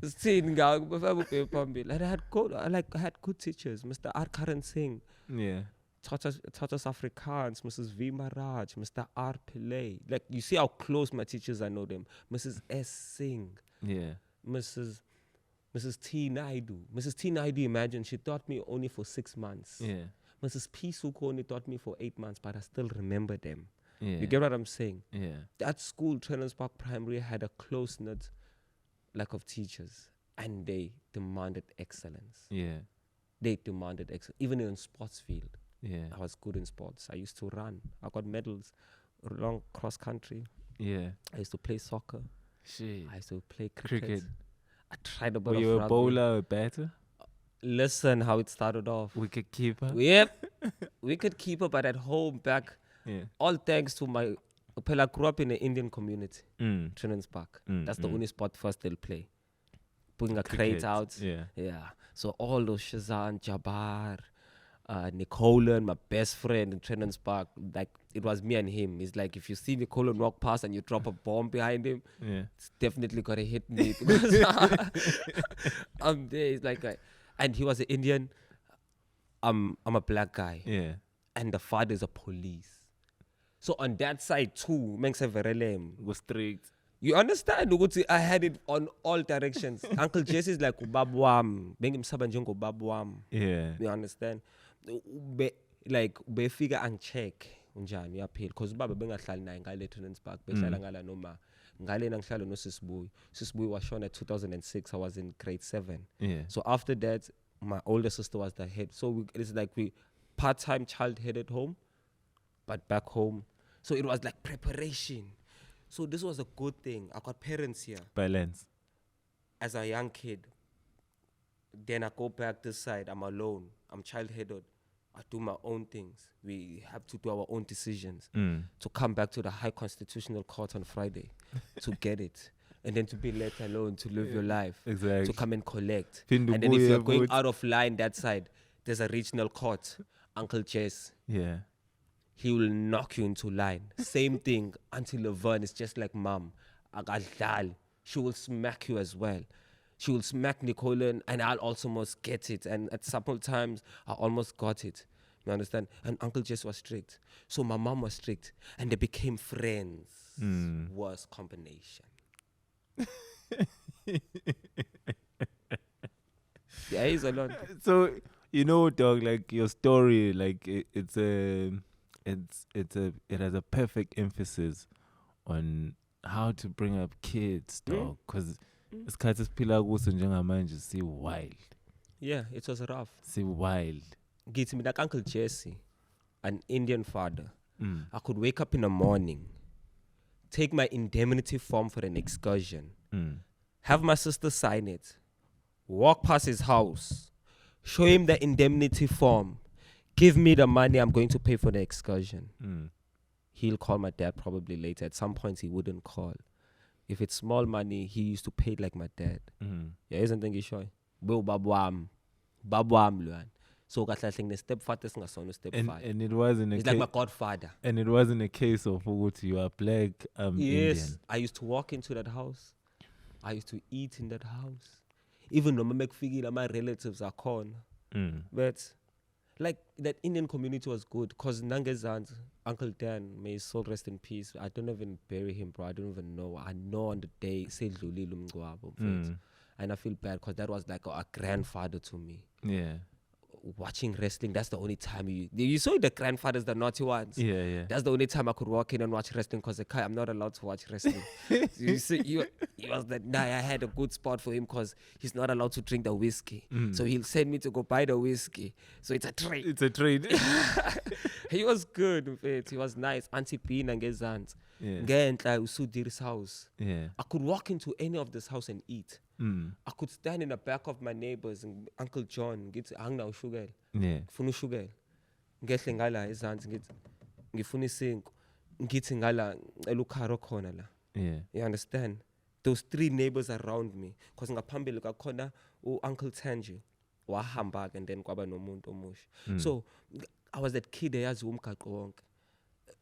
And I had good teachers, Mr. R. Karan Singh, Yeah. taught us Afrikaans, Mrs. V. Maraj, Mr. R. Pillay. Like, you see how close my teachers, I know them. Mrs. S. Singh, Yeah. Mrs. T. Naidu. Mrs. T. Naidu, imagine, she taught me only for 6 months. Yeah. Mrs. P. Suko only taught me for 8 months, but I still remember them. Yeah. You get what I'm saying? Yeah. That school, Trenton's Park Primary, had a close-knit lack of teachers, and they demanded excellence. Yeah. They demanded excellence. Even in sports field, Yeah. I was good in sports. I used to run. I got medals, long cross country. Yeah. I used to play soccer. Shit. I used to play cricket. I tried a bit Were of you a rugby. bowler or batter? Listen how it started off. Wicket keeper? Yep. Wicket keeper, but at home back, Yeah. all thanks to my... I grew up in an Indian community, Trenton's Park. That's the only sport first they'll play. Putting a crate Cricket. out. Yeah. Yeah. So all those Shazan, Jabbar, Nicolan, my best friend in Trenton's Park, like, it was me and him. It's like, if you see Nicolan walk past and you drop a bomb behind him, Yeah. it's definitely got to hit me because I'm there. It's like, and he was an Indian. I'm a black guy. Yeah. And the father is a police. So on that side too, Go strict. you understand? Ukuthi I had it on all directions. Uncle Jesse is like ubaba wami, bengimsaba njengobaba wami. Yeah. You understand? Like befika angicheck unjani uyaphila because ubaba bengahlali naye ngale Trenton's Park, behlala ngala noma ngale nangihlala noSisibuyi. Sisibuyi was shown at 2006. I was in grade 7. Yeah. So after that, my older sister was the head. So it's like we part-time child head at home, but back home. So it was like preparation. So this was a good thing. I got parents here. Balance. As a young kid, then I go back this side. I'm alone. I'm child-headed. I do my own things. We have to do our own decisions. To come back to the High Constitutional Court on Friday to get it. And then to be let alone to live your life. Exactly. To come and collect. Findu And then if you're buya going futhi. out of line that side, there's a regional court. Uncle Jess, Yeah. he will knock you into line. Same thing until Laverne is just like mom. Agadal. She will smack you as well. She will smack Nicolan, and I'll also almost get it. And at several times, I almost got it. You understand? And Uncle Jess was strict. So my mom was strict. And they became friends. Worst combination. Yeah, he's a lot. So, you know, dog, like your story, like it has a perfect emphasis on how to bring up kids, dog, because isikhathi esiphila kuso njengamanje si wild. Yeah, it was rough. Si wild. Get me like Uncle Jesse, an Indian father. I could wake up in the morning, take my indemnity form for an excursion, have my sister sign it, walk past his house, show him the indemnity form, give me the money I'm going to pay for the excursion. He'll call my dad probably later. At some points, he wouldn't call. If it's small money, he used to pay it like my dad. Yeah, isn't that sure? Babwam, luan. So I think the stepfather is step 5. And it wasn't a He's like my godfather. And it wasn't a case of you are black, Yes, Indian. I used to walk into that house. I used to eat in that house. Even though my relatives are gone. But like that Indian community was good because Nangezant, Uncle Dan, may his soul rest in peace. I don't even bury him, bro. I don't even know. I know on the day, and I feel bad because that was like a grandfather to me. Yeah. watching wrestling. That's the only time you saw the grandfathers, the naughty ones. Yeah. That's the only time I could walk in and watch wrestling because I'm not allowed to watch wrestling. So you see, he was that guy. I had a good spot for him because he's not allowed to drink the whiskey. So he'll send me to go buy the whiskey. So it's a trade. It's a trade. He was good with it. He was nice. Auntie Pina ngezansi. Ngenhla uSudiri's house. Yeah. I could walk into any of this house and eat. I could stand in the back of my neighbors and Uncle John ngithi angina ushukela. Yeah. Ngifuna ushukela. Ngehle ngala ezansi ngithi ngifuna isinko. Ngithi ngala ngicela ukharo khona la. Yeah. You understand? Those 3 neighbors around me because ngaphambili kwakhona uUncle Tanji wahamba and then kwaba nomuntu omusha. So I was that kid eyazi umgaqo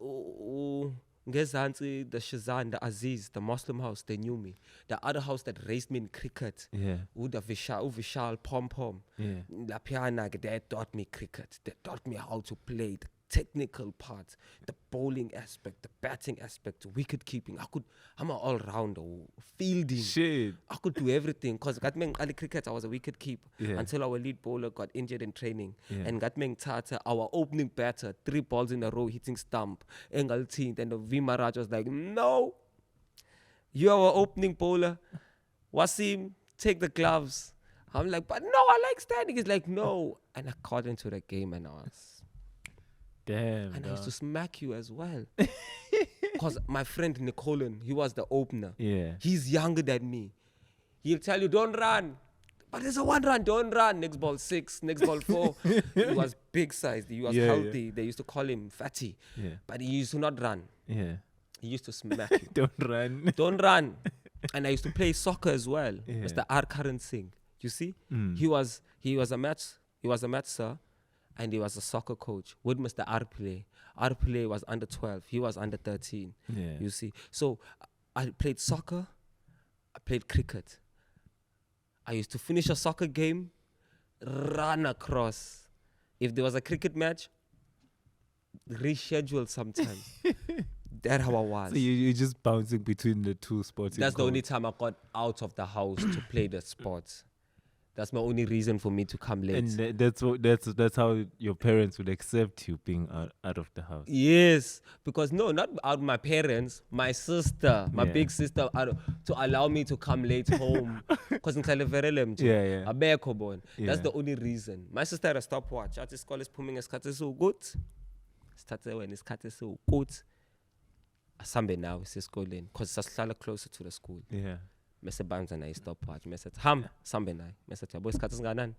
wonke. Ngezansi, the Shazan, the Aziz, the Muslim house, they knew me. The other house that raised me in cricket, the Vishal, Pom Pom, La Piana, they taught me cricket. They taught me how to play the technical parts, the bowling aspect, the batting aspect, wicket keeping. I'm an all-rounder, fielding. Shit. I could do everything because early cricket, I was a wicket keeper until our lead bowler got injured in training. And Tata, our opening batter, 3 balls in a row hitting stump. And the BeastDaMaharaj was like, no, you're our opening bowler. Wasim, take the gloves. I'm like, but no, I like standing. He's like, no. And I got into the game and I was... Damn. And I used to smack you as well. Because my friend Nicolin, he was the opener. Yeah. He's younger than me. He'll tell you, don't run. But there's a 1 run, don't run. Next ball 6, next ball 4. He was big sized. He was healthy. Yeah. They used to call him fatty. Yeah. But he used to not run. Yeah. He used to smack you. Don't run. Don't run. And I used to play soccer as well. Yeah. Mr. R. Karan Singh. You see? He was a match sir. And he was a soccer coach with Mr. Arpile. Arpile was under 12. He was under 13. Yeah. You see. So I played soccer. I played cricket. I used to finish a soccer game, run across. If there was a cricket match, reschedule sometime. That's how I was. So you're just bouncing between the 2 sports. That's the only time I got out of the house to play the sports. That's my only reason for me to come late. And that's how your parents would accept you being out of the house. Yes, because no, not out my parents, my sister, my big sister, to allow me to come late home. Because in Kaleverelem, that's the only reason. My sister had a stopwatch. At school is pumping a scatter so good. Started when it's scatter so good. Asambe now is schooling because it's closer to the school. Yeah. Mese banza na stopwatch. Mese ham sambe na. Mese yabo isikhathi singakanani?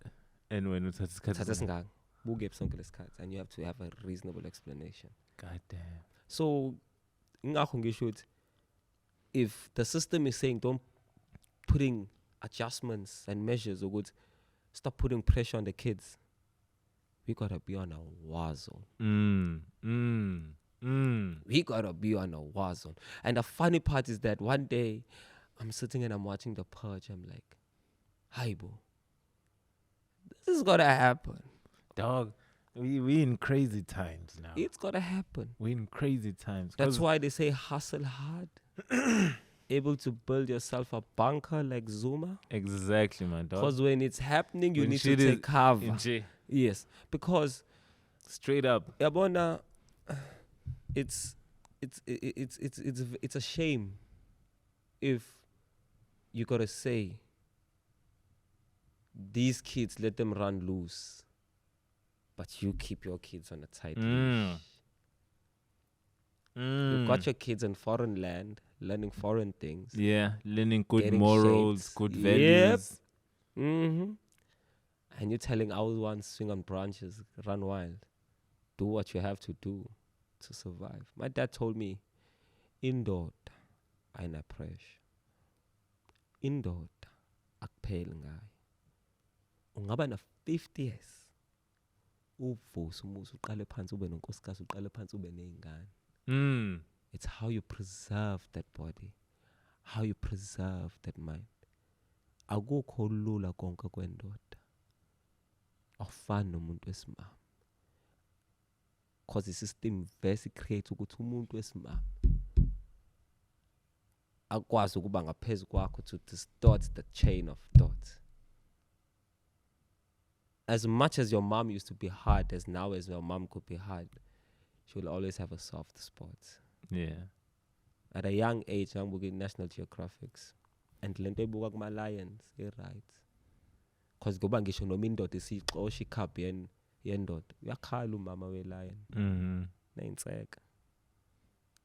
And when it's isikhathi singaka? Buke sonke lesikhathi, and you have to have a reasonable explanation. God damn. So ingakho ngisho ukuthi if the system is saying don't putting adjustments and measures ukuthi stop putting pressure on the kids, we gotta be on a war zone. We gotta be on a war zone. And the funny part is that one day I'm sitting and I'm watching The Purge. I'm like, hi, bro. This is gonna happen. Dog, we in crazy times now. It's gonna happen. We in crazy times. That's why they say hustle hard. Able to build yourself a bunker like Zuma. Exactly, my dog. Because when it's happening, you need to take cover. Yes, because straight up, Yabona, it's a shame if you gotta say these kids, let them run loose, but you keep your kids on a tight leash. You got your kids in foreign land, learning foreign things. Yeah, learning good morals, shaped. Good values. Yep. And you're telling our ones swing on branches, run wild. Do what you have to do to survive. My dad told me, indoor, ayina pressure. Indoor, akupheli ngayo. Ungaba na 50 years. Uvusa umuzi uqale phansi ube nonkosikazi uqale phansi ube nezingane. It's how you preserve that body, how you preserve that mind. Akukho lula konke kwendoda. Awufani nomuntu wesimama. Because the system vese create ukuthi umuntu wesimama akwazi ukuba ngaphezulu kwakho to distort the chain of thought. as much as your mom used to be hard, as now as your mom could be hard, she will always have a soft spot. Yeah. At a young age, I'm working National Geographics. And lento ebuka kuma lions, right. Because goba ngisho noma indoda isixosha ikhaphi yendoda, uyakhala umama we-lion. Mhm. Nayintseka.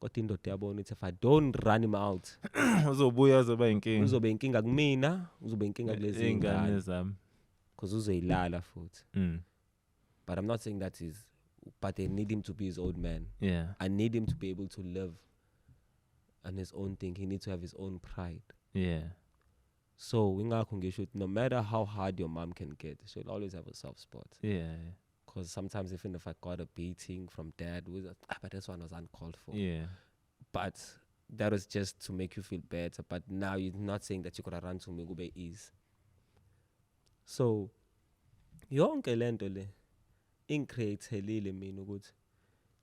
Kodwa indoda yabona ukuthi if I don't run him out, Uzobuya uzoba inkinga. uzobe inkinga kumina, uzobe inkinga kulezi Ingane ingane. zami. Because uzoyilala futhi. Mm. But I'm not saying that but I need him to be his own man. Yeah. I need him to be able to live on his own thing. He needs to have his own pride. Yeah. So no matter how hard your mom can get, she'll always have a soft spot. Yeah. Because sometimes even if I got a beating from dad, but this one was uncalled for. Yeah. But that was just to make you feel better. But now you're not saying that you gotta run to Mugube ease. So yonke lento le ingicreate-elile mina ukuthi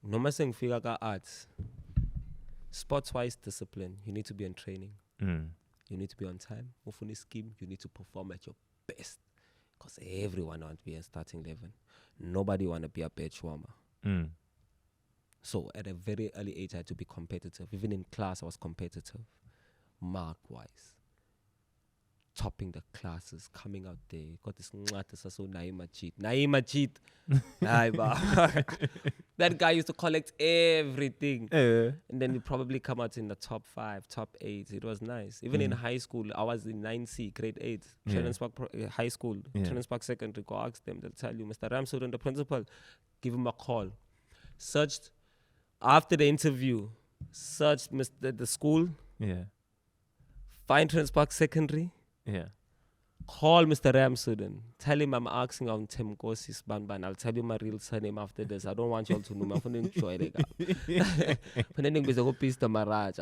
noma sengifika ka-arts, sports-wise discipline, you need to be in training. Mm. You need to be on time. Ufuna ischeme, you need to perform at your best. Because everyone wants to be a starting 11. Nobody want to be a bench warmer. Mm. So at a very early age, I had to be competitive. Even in class, I was competitive. Mark-wise. Topping the classes, coming out there. Got this so Naima cheat. That guy used to collect everything. And then he'd probably come out in the top 5, top 8. It was nice. Even in high school, I was in 9C, grade 8. Yeah. High school, Park Secondary. Go ask them. They'll tell you, Mr. Ramsud, the principal, give him a call. Searched, after the interview, searched the school. Yeah. Find Park Secondary. Yeah. Call Mr. Ramsuden. Tell him I'm asking on Tim Kosis Banban. I'll tell you my real surname after this. I don't want you all to know. I'm going to enjoy it. But then we go BeastDaMaharaj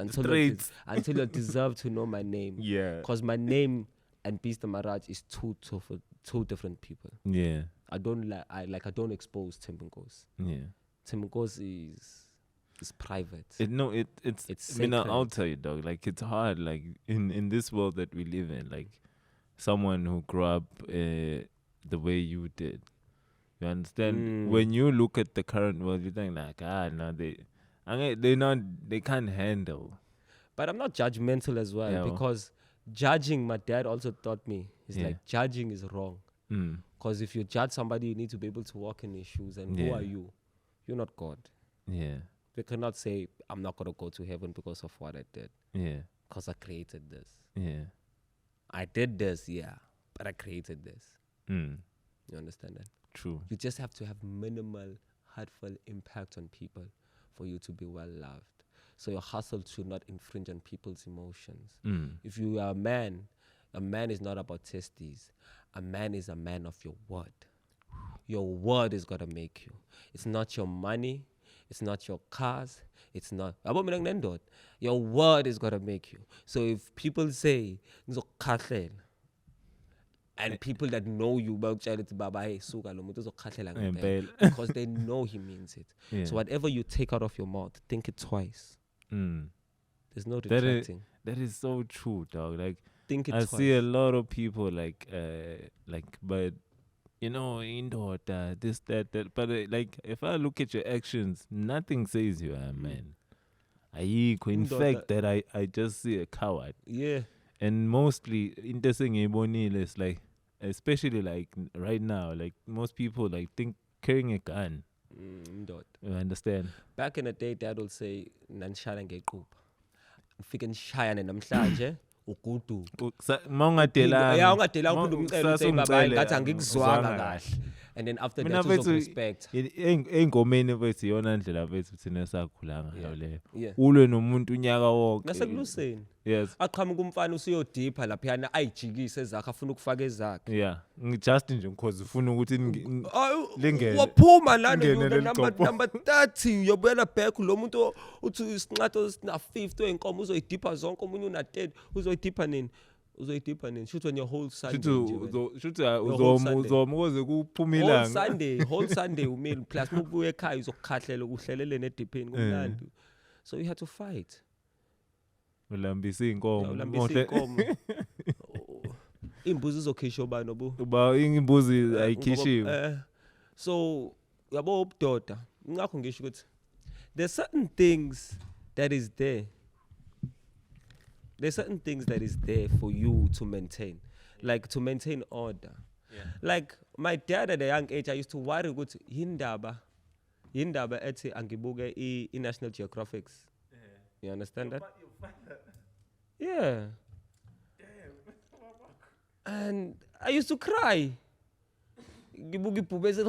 until you deserve to know my name. Yeah. Because my name and BeastDaMaharaj is two different people. Yeah. I don't expose Tim Kos. Yeah. Tim Kos is private. It's I mean, I'll tell you, dog. Like, it's hard. Like, in this world that we live in, like, someone who grew up the way you did, you understand? When you look at the current world, you think like, no, they can't handle. But I'm not judgmental as well, because judging, my dad also taught me, like, judging is wrong. Because if you judge somebody, you need to be able to walk in his shoes. And who are you? You're not God. Yeah. We cannot say, I'm not going to go to heaven because of what I did. Yeah. Because I created this. Yeah. I did this, but I created this. You understand that? True. You just have to have minimal, heartfelt impact on people for you to be well loved. So your hustle should not infringe on people's emotions. If you are a man is not about testes. A man is a man of your word. Your word is going to make you. It's not your money. It's not your cars. It's not. Your word is going to make you. So if people say, and people that know you, because they know he means it. Yeah. So whatever you take out of your mouth, think it twice. There's no retracting. That is so true, dog. Like, think it I twice. see a lot of people but you know, this, that. But like, if I look at your actions, nothing says you are a man. In fact, that I just see a coward. Yeah. And mostly, interesting is like, especially like right now, like most people like think carrying a gun. You understand? Back in the day, Dad would say, "Nanshaya ngekupa." Ufike nishaya namhlanje. Ukudu. Ungadelanga uphinde umcela uthi baba ngathi angikuzwanga kahle. And then after that respect. Engomeni bethu yona ndlela bethu thina sakhula ngayo leyo. Ulwe nomuntu unyaka wonke. Nasekuluseni. Yes. Aqhamuka umfana usiyodipha lapha yana ayijikise ezakhe afuna ukufaka ezakhe. Yeah. Just nje because ufuna ukuthi lingene. Waphuma lana number 30 uyobuyela back lo muntu uthi isinqatho sina 50 enkomo uzoyidipha zonke umunye una 10 uzoyidipha nini? Uzoyidipha nini? Shoot on your whole Sunday. Shoot uzomuze kuphuma ilanga. Whole Sunday umile plus mubuye ekhaya uzokukhahlela ukuhlelele ediphini kumnandi. So you had to fight. Ulambisa inkomo. Imbuzi zokhishwa ba nobu. Uba imbuzi ayikhishiwe. So yabo ubudoda ngakho ngisho ukuthi there's certain things that is there. There's certain things that is there for you to maintain, like to maintain order. Yeah. Like my dad at a young age, I used to worry ukuthi yindaba ethi angibuke i-National Geographics. You understand that? Yeah. And I used to cry. Ngibuka ibhubesi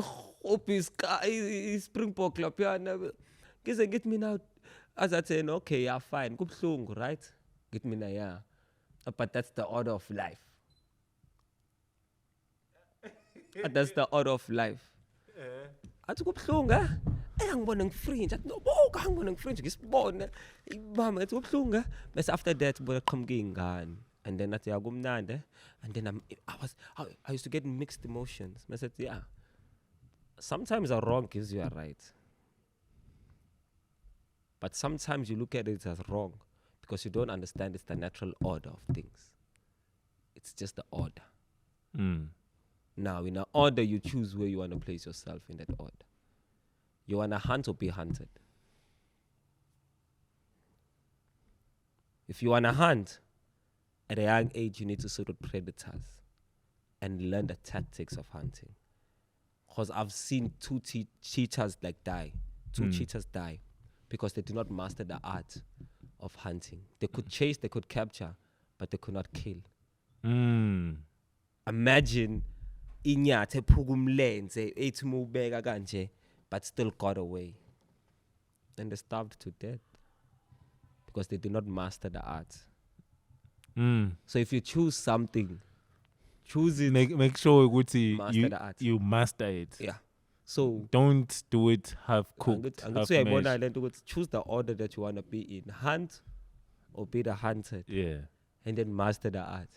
i Springbok lapha. Get me now. As I say, okay, yeah, fine. Kubhlungu, right? Get me now, yeah. But that's the order of life. That's the order of life. Athi kubhlungu, ngibona ngifringe. Athi no, ngibona ngifringe ngisibone. Mama athi kubhlungu. Bese after that boqhamuka ingane. And then athi yakumnandi. And then I used to get mixed emotions. I said, yeah. Sometimes a wrong gives you a right. But sometimes you look at it as wrong because you don't understand it's the natural order of things. It's just the order. Now, in an order, you choose where you want to place yourself in that order. You want to hunt or be hunted? If you want to hunt, at a young age, you need to sort of predators and learn the tactics of hunting. Because I've seen two cheetahs die. Two cheetahs die because they do not master the art of hunting. They could chase, they could capture, but they could not kill. Imagine inyathe phugumlenze ethi mubeka kanje but still got away. And they starved to death because they did not master the art. So if you choose something, choose it. Make sure you master it. Yeah. So don't do it half cooked. Choose the order that you want to be in. Hunt or be the hunted. Yeah. And then master the art.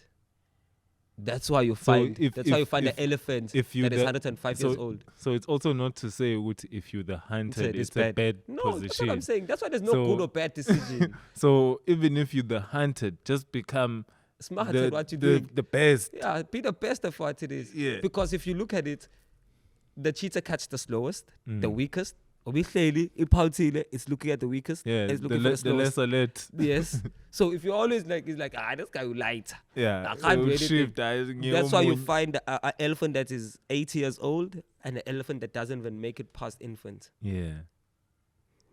That's why you find the elephant that is 105 years old. So it's also not to say if you're the hunted, it's a bad position. No, that's what I'm saying. That's why there's no good or bad decision. So even if you're the hunted, just become smart at what you do. The best. Yeah, be the best of what it is. Yeah. Because if you look at it, the cheetah catch the slowest, the weakest. It's looking at the weakest. Yeah, it's looking for the less alert. Yes. So if you're always it's like, this guy will light. Yeah. I can't do anything. That's why you find an elephant that is 80 years old and an elephant that doesn't even make it past infant. Yeah.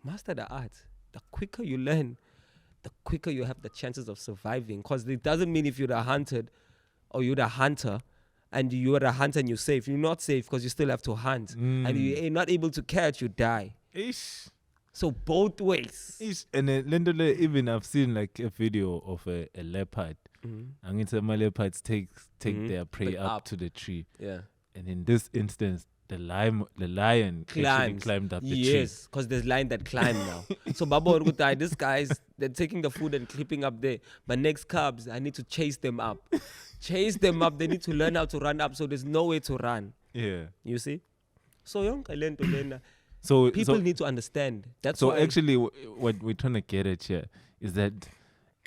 Master the art. The quicker you learn, the quicker you have the chances of surviving. Because it doesn't mean if you're the hunted or you're the hunter, and you are a hunter and you're safe. You're not safe because you still have to hunt. And you're not able to catch, you die. Ish. So both ways. Ish. And even I've seen like a video of a leopard. And some leopards take their prey up to the tree. Yeah. And in this instance, the lion actually climbed up the tree. Yes, because there's lion that climb now. So Baba these guys, they're taking the food and clipping up there. But next cubs, I need to chase them up. Chase them up. They need to learn how to run up. So there's no way to run. Yeah. You see? So people need to understand. That's so why actually what we're trying to get at here is that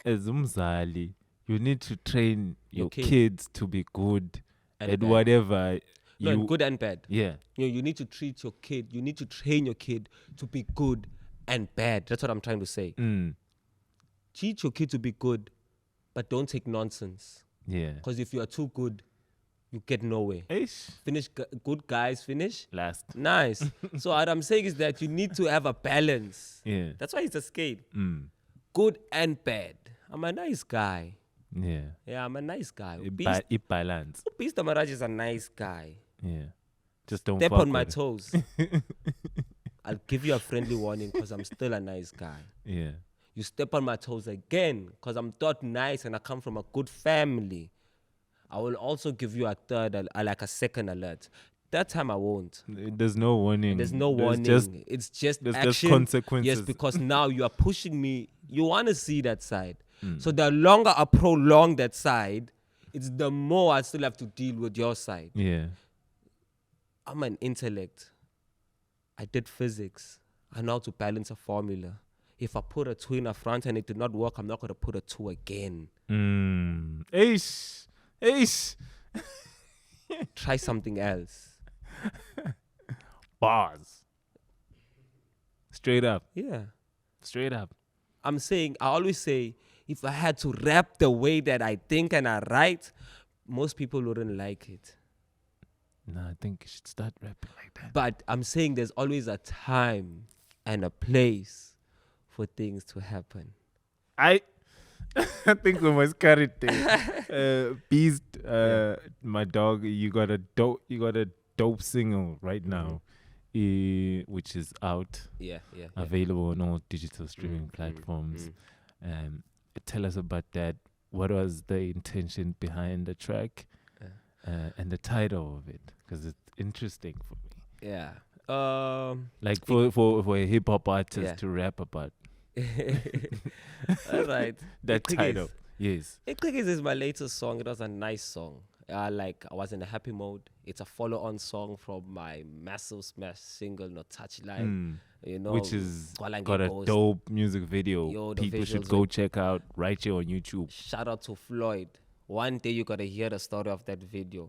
as umzali, you need to train your kids to be good at whatever. Good and bad. Yeah. You need to treat your kid. You need to train your kid to be good and bad. That's what I'm trying to say. Teach your kid to be good, but don't take nonsense. Yeah. Because if you are too good, you get nowhere. Ish. Good guys finish last. Nice. So what I'm saying is that you need to have a balance. Yeah. That's why it's a scale. Good and bad. I'm a nice guy. Yeah. Yeah, I'm a nice guy. It balance. BeastDaMaraj is a nice guy. Yeah. Just don't step on my it. toes. I'll give you a friendly warning because I'm still a nice guy. Yeah. You step on my toes again because I'm thought nice and I come from a good family. I will also give you a third, like a second alert. That time I won't. There's no warning. There's no warning. It's just there's action. Just consequences. Yes, because now you are pushing me. You want to see that side. So the longer I prolong that side, it's the more I still have to deal with your side. Yeah. I'm an intellect. I did physics. I know how to balance a formula. If I put a 2 in the front and it did not work, I'm not going to put a 2 again. Eish. Eish. Try something else. Bars. Straight up. Yeah. Straight up. I'm saying, I always say, if I had to rap the way that I think and I write, most people wouldn't like it. No, I think you should start rapping like that. But I'm saying there's always a time and a place for things to happen. I think we must cut it there. Beast, my dog, you got a dope single right now, which is out, Yeah. available on all digital streaming platforms. Tell us about that. What was the intention behind the track, and the title of it? Because it's interesting for me. Yeah. Like for a hip hop artist to rap about All right. that title. Yes. Clickies is my latest song. It was a nice song. I was in a happy mode. It's a follow-on song from my massive smash single, No Touchline. You know, which is Kwalange got a Ghost. dope music video. Yo, the People should visuals go were- check out right here on YouTube. Shout out to Floyd. One day you gotta hear the story of that video.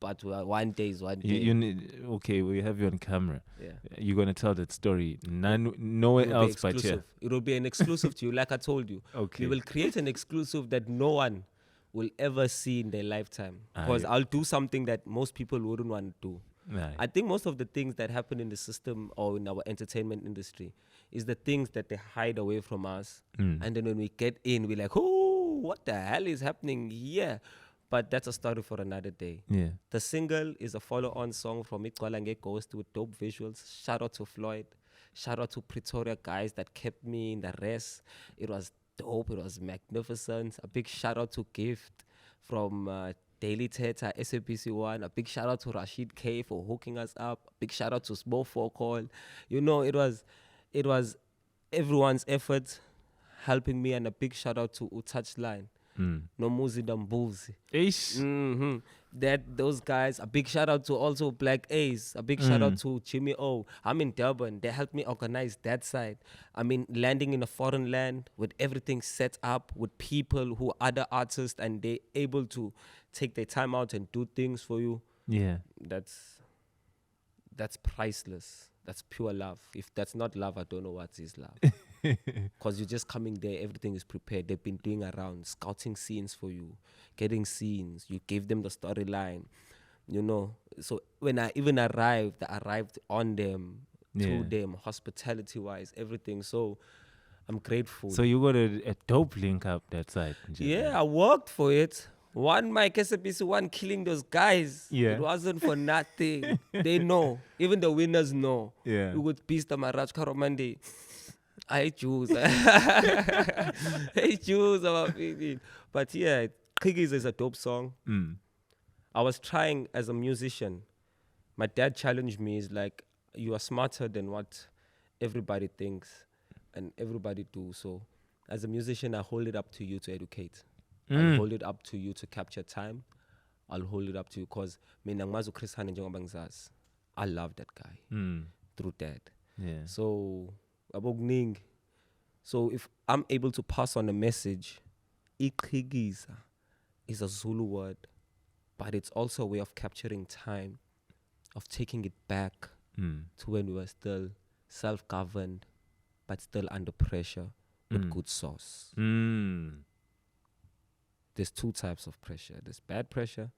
But one day is one day. You need, okay, we have you on camera. Yeah. You're gonna tell that story. Nowhere It will be else but here. exclusive. It will be an exclusive to you, like I told you. Okay. We will create an exclusive that no one will ever see in their lifetime. Because I'll do something that most people wouldn't want to do. Aye. I think most of the things that happen in the system or in our entertainment industry is the things that they hide away from us. And then when we get in, we're like, oh, what the hell is happening here? But that's a story for another day. Yeah. The single is a follow-on song from Kwalange Ghost with dope visuals. Shout out to Floyd. Shout out to Pretoria guys that kept me in the rest. It was dope. It was magnificent. A big shout out to Gift from Daily Theatre, SABC 1. A big shout out to Rashid K for hooking us up. A big shout out to Small Call. You know, it was everyone's effort helping me, and a big shout out to Touchline. No Muzi Dambuzi. Ish. That those guys. A big shout out to also Black Ace. A big shout out to Jimmy O. I'm in Durban. They helped me organize that side. I mean, landing in a foreign land with everything set up with people who are other artists, and they able to take their time out and do things for you. Yeah. That's priceless. That's pure love. If that's not love, I don't know what is love. Because you're just coming there, everything is prepared. They've been doing around, scouting scenes for you, getting scenes. You gave them the storyline, you know. So when I even arrived, I arrived on them, to them, hospitality-wise, everything. So I'm grateful. So you got a dope link up that side. Yeah, I worked for it. One Mike SABC, one killing those guys. Yeah. It wasn't for nothing. They know. Even the winners know. Yeah. We would BeastDaMaharaj Karomandi. I choose. I choose about it. But yeah, Kiggies is a dope song. I was trying as a musician. My dad challenged me. He's like, you are smarter than what everybody thinks and everybody do. So as a musician, I hold it up to you to educate. I'll hold it up to you to capture time. I'll hold it up to you because I love that guy through that. Yeah. So if I'm able to pass on a message, Iqhigiza is a Zulu word, but it's also a way of capturing time, of taking it back to when we were still self-governed, but still under pressure with good sauce. There's two types of pressure. There's bad pressure,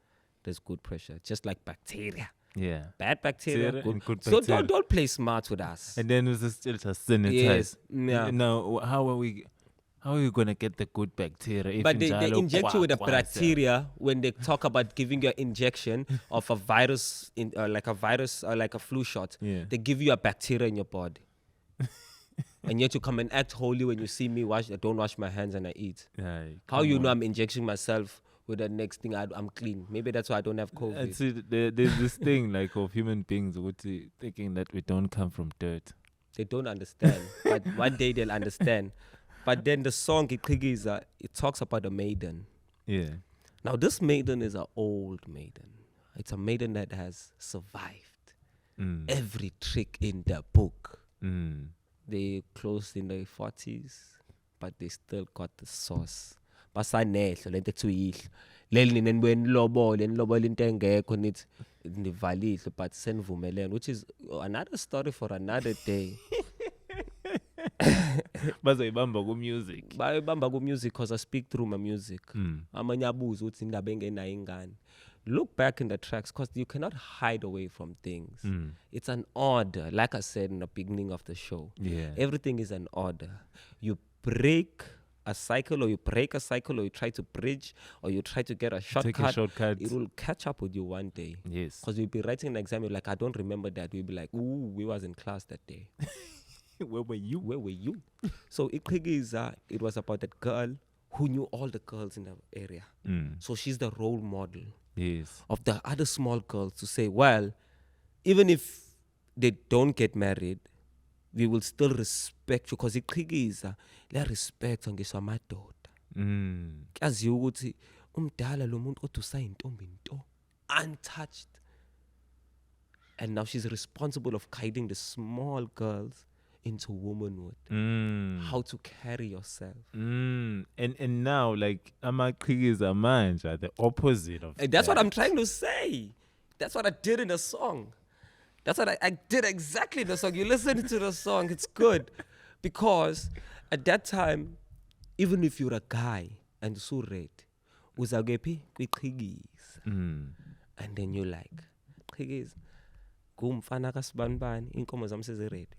there's good pressure, just like bacteria. Yeah. Bad bacteria, Bacteria and good So bacteria. don't play smart with us. And then it's still sanitized. Yes, yeah. Now, how are we gonna get the good bacteria? But they inject you with a bacteria when they talk about giving you an injection of a virus, like a flu shot. Yeah. They give you a bacteria in your body. And yet you come and act holy when you see me I don't wash my hands and I eat. Aye, How come you know on. I'm injecting myself with the next thing I'm clean? Maybe that's why I don't have COVID. And see, there's this thing like of human beings thinking that we don't come from dirt. They don't understand. But one day they'll understand. But then the song Iqhigiza, it talks about a maiden. Yeah. Now this maiden is an old maiden. It's a maiden that has survived every trick in the book. They closed in their 40s, but they still got the sauce. basanehlo lento ekuthiwa ihlo leli nina nibuye nilobole into engekho nithi nivalile but senivumelene, which is another story for another day. Bazoyibamba ku-music. Bayibamba ku-music because I speak through my music. Amanye abuza ukuthi indaba engenayo ingane. Look back in the tracks because you cannot hide away from things. It's an order, like I said in the beginning of the show. Yeah. Everything is an order. You break a cycle, or you break a cycle, or you try to bridge, or you try to get a shortcut. Take a shortcut. It will catch up with you one day. Yes. Because you'll be writing an exam, you're like, I don't remember that. We'll be like, ooh, we was in class that day. Where were you? Where were you? So Iqigiza, it was about that girl who knew all the girls in the area. So she's the role model. Yes. Of the other small girls to say, well, even if they don't get married, we will still respect you because Iqigiza le respect ngisho amadoda. Kaziyo ukuthi umdala lo muntu odusa intombi into untouched. And now she's responsible of guiding the small girls into womanhood. How to carry yourself. And now, like, amaqhikiza manje are the opposite of that's what I'm trying to say. That's what I did in the song. That's what I did exactly in the song. You listen to the song, it's good. Because at that time, even if you're a guy and so red, uzagepi kwiqhikiza. And then you're like, qhikiza, kumfana kasbanibani, inkomo zami seziredi.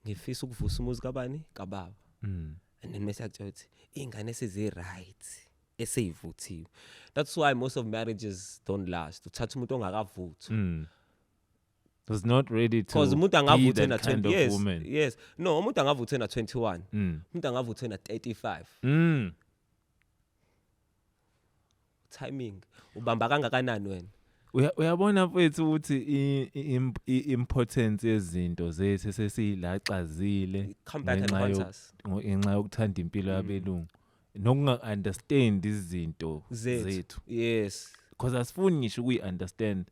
Ngifisa ukuvusa umuzi kabani kababa. And then message uthi ingane sezi-right eseyivuthiwe. That's why most of marriages don't last. Uthatha umuntu ongakavuthwa. Was not ready to because umuntu be angavuthe that na kind 20 of years. woman. Yes. No, umuntu angavuthe na 21. Umuntu angavuthe na 35. Timing. Ubamba kangakanani wena? Uyabona mfethu ukuthi i-importance yezinto zethu sesiyilaxazile Come back and haunt us. ngenxa yokuthanda impilo yabelungu nokunga-understand izinto zethu. Yes. Because asifuni ngisho ukuyi-understand.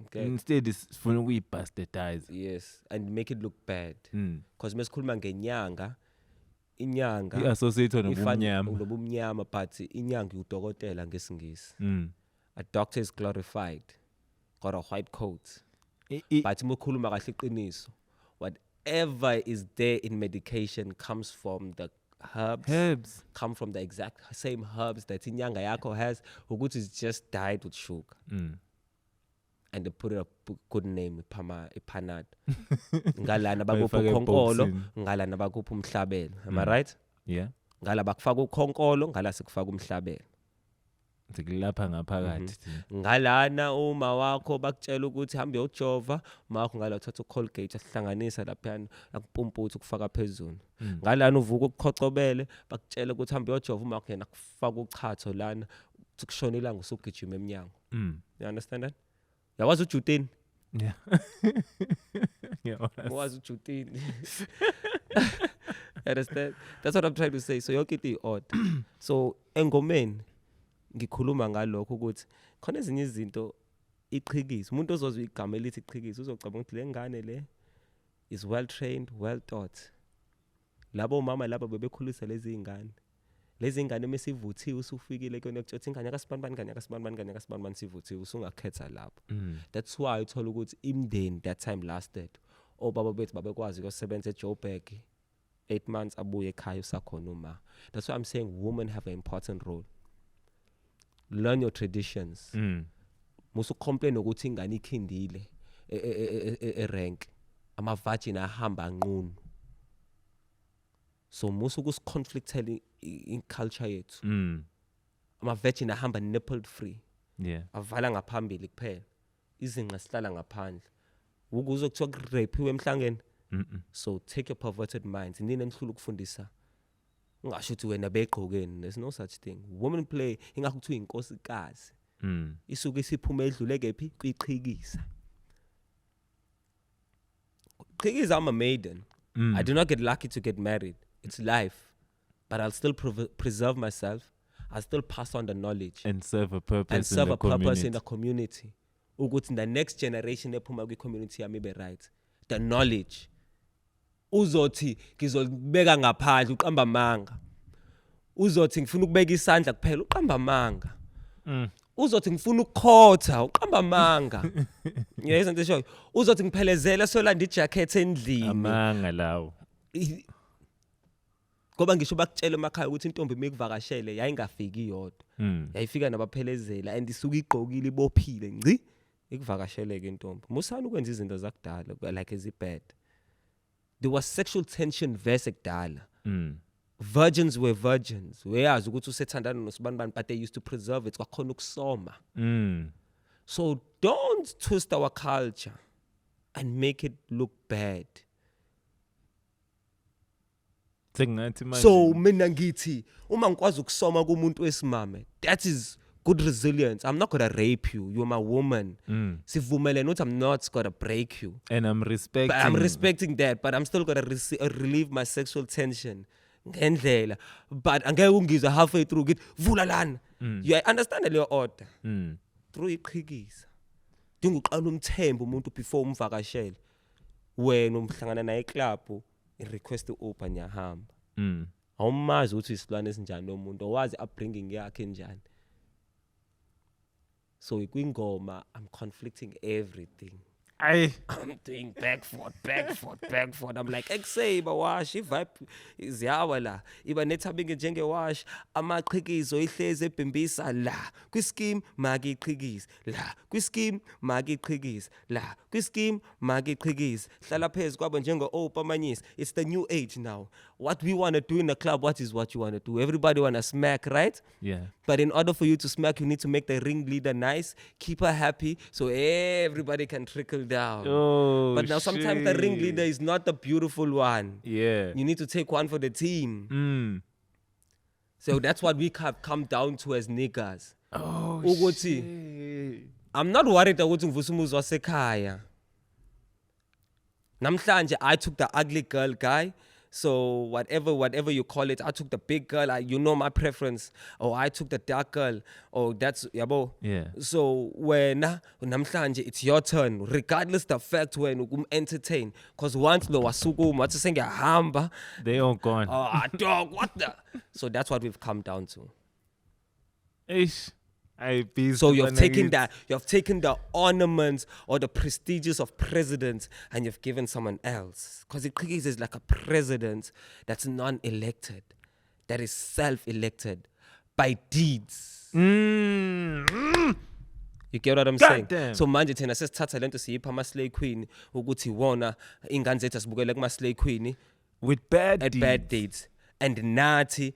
Okay. Instead sifuna ukuyi-bastardize. Yes, and make it look bad. Because mesikhuluma ngenyanga, inyanga i-associate nobumnyama. Nobumnyama, but inyanga udokotela ngesingisi. A doctor is glorified, got a white coat. But mokhuluma kahle iqiniso, whatever is there in medication comes from the herbs. Come from the exact same herbs that inyanga yakho has. Ukuthi is just dyed with sugar. And they put a good name, ipanad. Ngalana bakupha ukhonkolo, ngalana bakupha umhlabelo. Am I right? Yeah. Ngala bakufaka ukhonkolo, ngala sikufaka umhlabelo. Sikulapha ngaphakathi. Ngalana uma wakho bakutshela ukuthi hambe uyojova, uma wakho ngala uthatha uColgate asihlanganisa laphana, akupumputha ukufaka phezulu. Ngalana uvuka ukukhocobele, bakutshela ukuthi hambe uyojova, uma wakho yena kufaka uchatho lana, ukushona ilanga usugijima eminyango. You understand that? Yawazi ujutini? Yeah. Yawazi ujutini. Understand? That's what I'm trying to say. So yonke into odd. So engomeni ngikhuluma ngalokho ukuthi khona ezinye izinto iqhikiza. Umuntu ozozwa igama elithi iqhikiza uzocabanga ukuthi le ngane le is well trained, well taught. Labo mama laba bebekhulisa lezi ingane. Lezi ngane mesivuthiwe usufikile kuyona ukuthi ingane yakasibanibani sivuthiwe usungakhetha lapho. That's why uthola ukuthi imndeni that time lasted. Obaba bethu babekwazi ukusebenza eJoburg 8 months abuye ekhaya usakhona uma. That's why I'm saying women have an important role. Learn your traditions. Musu complain ukuthi ingane ikhindile rank. Ama virgin ahamba nqunu. So musu kus-conflictele in culture yethu. Ama-virgin ahamba nippled free. Yeah. Avala ngaphambili kuphela. Izinqa sihlala ngaphandle. Ukuze kuthiwa ku-rape emhlangeni. So take your perverted minds. Nini enihlula ukufundisa. Ungasho ukuthi wena begqokeni. There's no such thing. Women play ingakho kuthiwa inkosikazi. Isuke isiphuma edlule kephi kwiqhikiza. Qhikiza, I'm a maiden. I do not get lucky to get married. It's life. But I'll still preserve myself. I'll still pass on the knowledge. And serve a purpose and serve in the a purpose community. in the community. Ukuthi the next generation ephuma kwi-community yami be right. The knowledge. Uzothi ngizobeka ngaphandle uqamba manga. uzothi ngifuna ukubeka isandla kuphela uqamba amanga. Uzothi ngifuna ukukhotha uqamba amanga. Yezwa into eshoyo. Uzothi ngiphelezela solanda ijacket endlini. Amanga lawo. Ngoba ngisho bakutshela emakhaya ukuthi intombi mekuvakashele yayingafiki yodwa. Yayifika nabaphelezela and isuka igqokile ibophile ngci ikuvakashele ke intombi. Musani ukwenza izinto zakudala like ezibad. There was sexual tension verse ekudala. Virgins were virgins. Uyazi ukuthi usethandana nosibani but they used to preserve it kwakhona ukusoma. So don't twist our culture and make it look bad. So mina ngithi uma ngikwazi ukusoma kumuntu wesimame, that is good resilience. I'm not going to rape you. You're my woman. Sivumelene ukuthi I'm not going to break you. And I'm respecting that, but I'm still going to relieve my sexual tension. Ngendlela. But angeke ungizwe halfway through ngithi vula lana. You understand leyo order? Through iqhikisa. Dinga uqala umthembu umuntu before umvakashele. Wena umhlangana naye eclub, request uOpha nyahamba. Awumazi ukuthi isilwane esinjani nomuntu, owazi upbringing yakhe njani. So kwingoma I'm conflicting everything. I'm doing back forth. I'm like, ekseba wash, vibe is yawa la. Iba nethabinge njenge wash, amaqhikizo ihleze ebhembisa la. Kwischeme magi qhikisa la. Kwischeme magi qhikisa la. Kwischeme magi qhikisa. Hlala phezulu kwabo njenge Opa manyisi. It's the new age now. What we want to do in the club, what is what you want to do? Everybody want to smack, right? Yeah. But in order for you to smack, you need to make the ringleader nice, keep her happy, so everybody can trickle down. Oh, but now sometimes the ringleader is not the beautiful one. Yeah. You need to take one for the team. So that's what we have come down to as niggas. Oh, shit. I'm not worried ukuthi ngivusumuzi wasekhaya. Namhlanje I took the ugly girl guy. So whatever you call it, I took the big girl. You know my preference. Or I took the dark girl. Or that's yabo. Yeah. So when namhlanje it's your turn, regardless the fact when entertain. Cause once lo wasuku matse sengiyahamba, they all gone. Oh dog, what the? So that's what we've come down to. Ish. So you've taken the ornaments or the prestigious of presidents and you've given someone else. Because it is like a president that's non-elected, that is self-elected by deeds. You get what I'm saying? Damn. So manje thina sesithatha lento siyipha ama-slay queen ukuthi wona ingane zethu asibukele kuma-slay queen with bad deeds. And nathi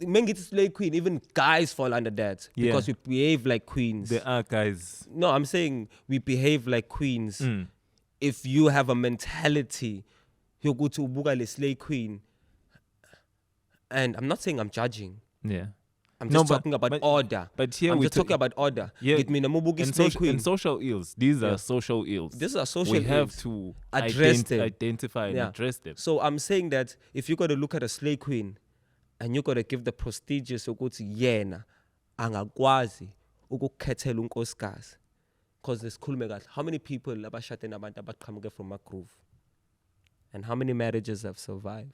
mengithi slay queen, even guys fall under that because we behave like queens. There are guys. No, I'm saying we behave like queens. If you have a mentality, you go to ubuka le slay queen. And I'm not saying I'm judging. Yeah. I'm just talking about order. But here I'm just talking about order. Yeah. And social ills. These are social ills. These are social ills. We have to identify and address them. So I'm saying that if you got to look at a slay queen, and you got to give the prestigious ukuthi yena angakwazi ukukhethela unkosikazi, because sikhulume kahle, how many people abashade nabantu abaqhamuke from a groove, and how many marriages have survived?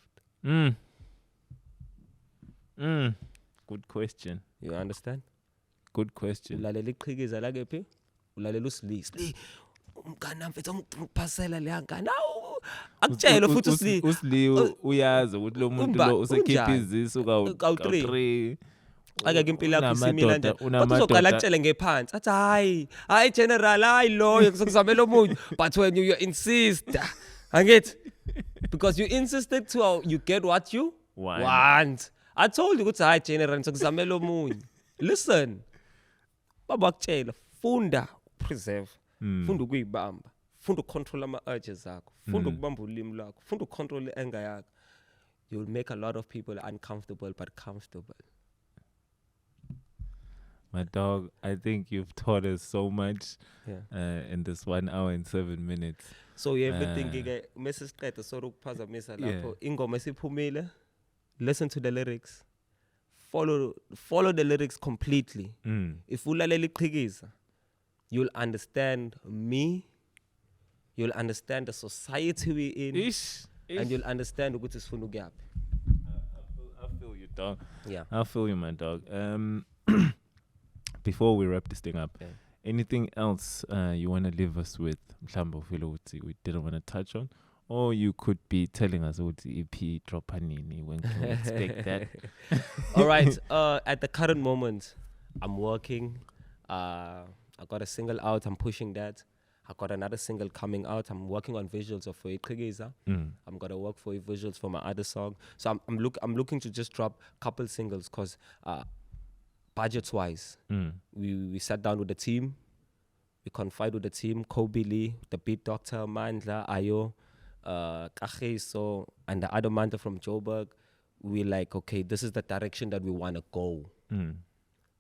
Good question. You understand? Good question. Ulalela iqhikiza la kephi? Ulalela usli umkana mfethu ungiphasela le ngane. Akutshela futhi usli uyazi ukuthi lo muntu lo usekhipha izisu ka3 akake impilo yakho isimila nje kodwa uzoqala akutshele ngephansi athi hayi general hayi loyo ngizokuzamela omunye but when you insist angithi because you insisted to you get what you want. I told you ukuthi hayi general ngizokuzamela omunye. Listen baba akutshela funda preserve funda ukuyibamba, funda ucontrol ama-urges zakho, funda ukubamba ulimi lwakho, funda ucontrol i-anger yakho. You'll make a lot of people uncomfortable but comfortable. My dog, I think you've taught us so much in this 1 hour and 7 minutes. So everything message qeda soro ukuphazamisa lapho ingoma esiphumile, listen to the lyrics, follow the lyrics completely. If ulalela iqhikiza, you'll understand me, you'll understand the society we're in, and you'll understand ukuthi sifuna ukuyaphi. I feel you. dog. Yeah. I feel you, my dog. Before we wrap this thing up, Yeah. anything else you want to leave us with? Mhlambe ufile ukuthi we didn't want to touch on, or you could be telling us ukuthi EP drop nini, when can we expect that? All right. At the current moment, I'm working. I got a single out. I'm pushing that. I got another single coming out. I'm working on visuals of it. I'm gonna work for visuals for my other song. So I'm looking to just drop a couple singles because budgets wise, we sat down with the team. We confide with the team. Kobe Lee, the beat doctor, Mandla, Ayo, Kagiso, and the other Manta from Joburg. We're like, okay, this is the direction that we wanna go.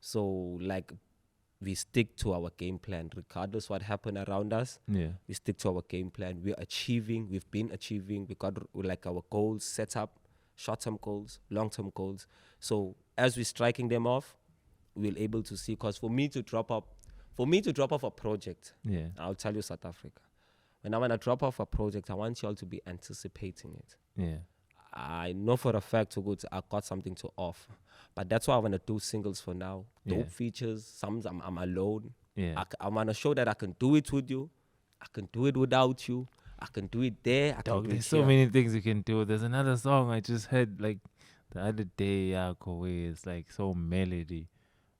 So like, we stick to our game plan regardless what happened around us. We stick to our game plan. We've been achieving. We got like our goals set up, short-term goals, long-term goals. So as we're striking them off, we're able to see, because for me to drop off a project, I'll tell you, South Africa, when I want to drop off a project, I want you all to be anticipating it. I know for a fact I got something to offer. But that's why I want to do singles for now. Dope features. Some I'm alone. I want to show that I can do it with you. I can do it without you. I can do it there. There's so many things you can do. There's another song I just heard like the other day, Yako, it's like so melody,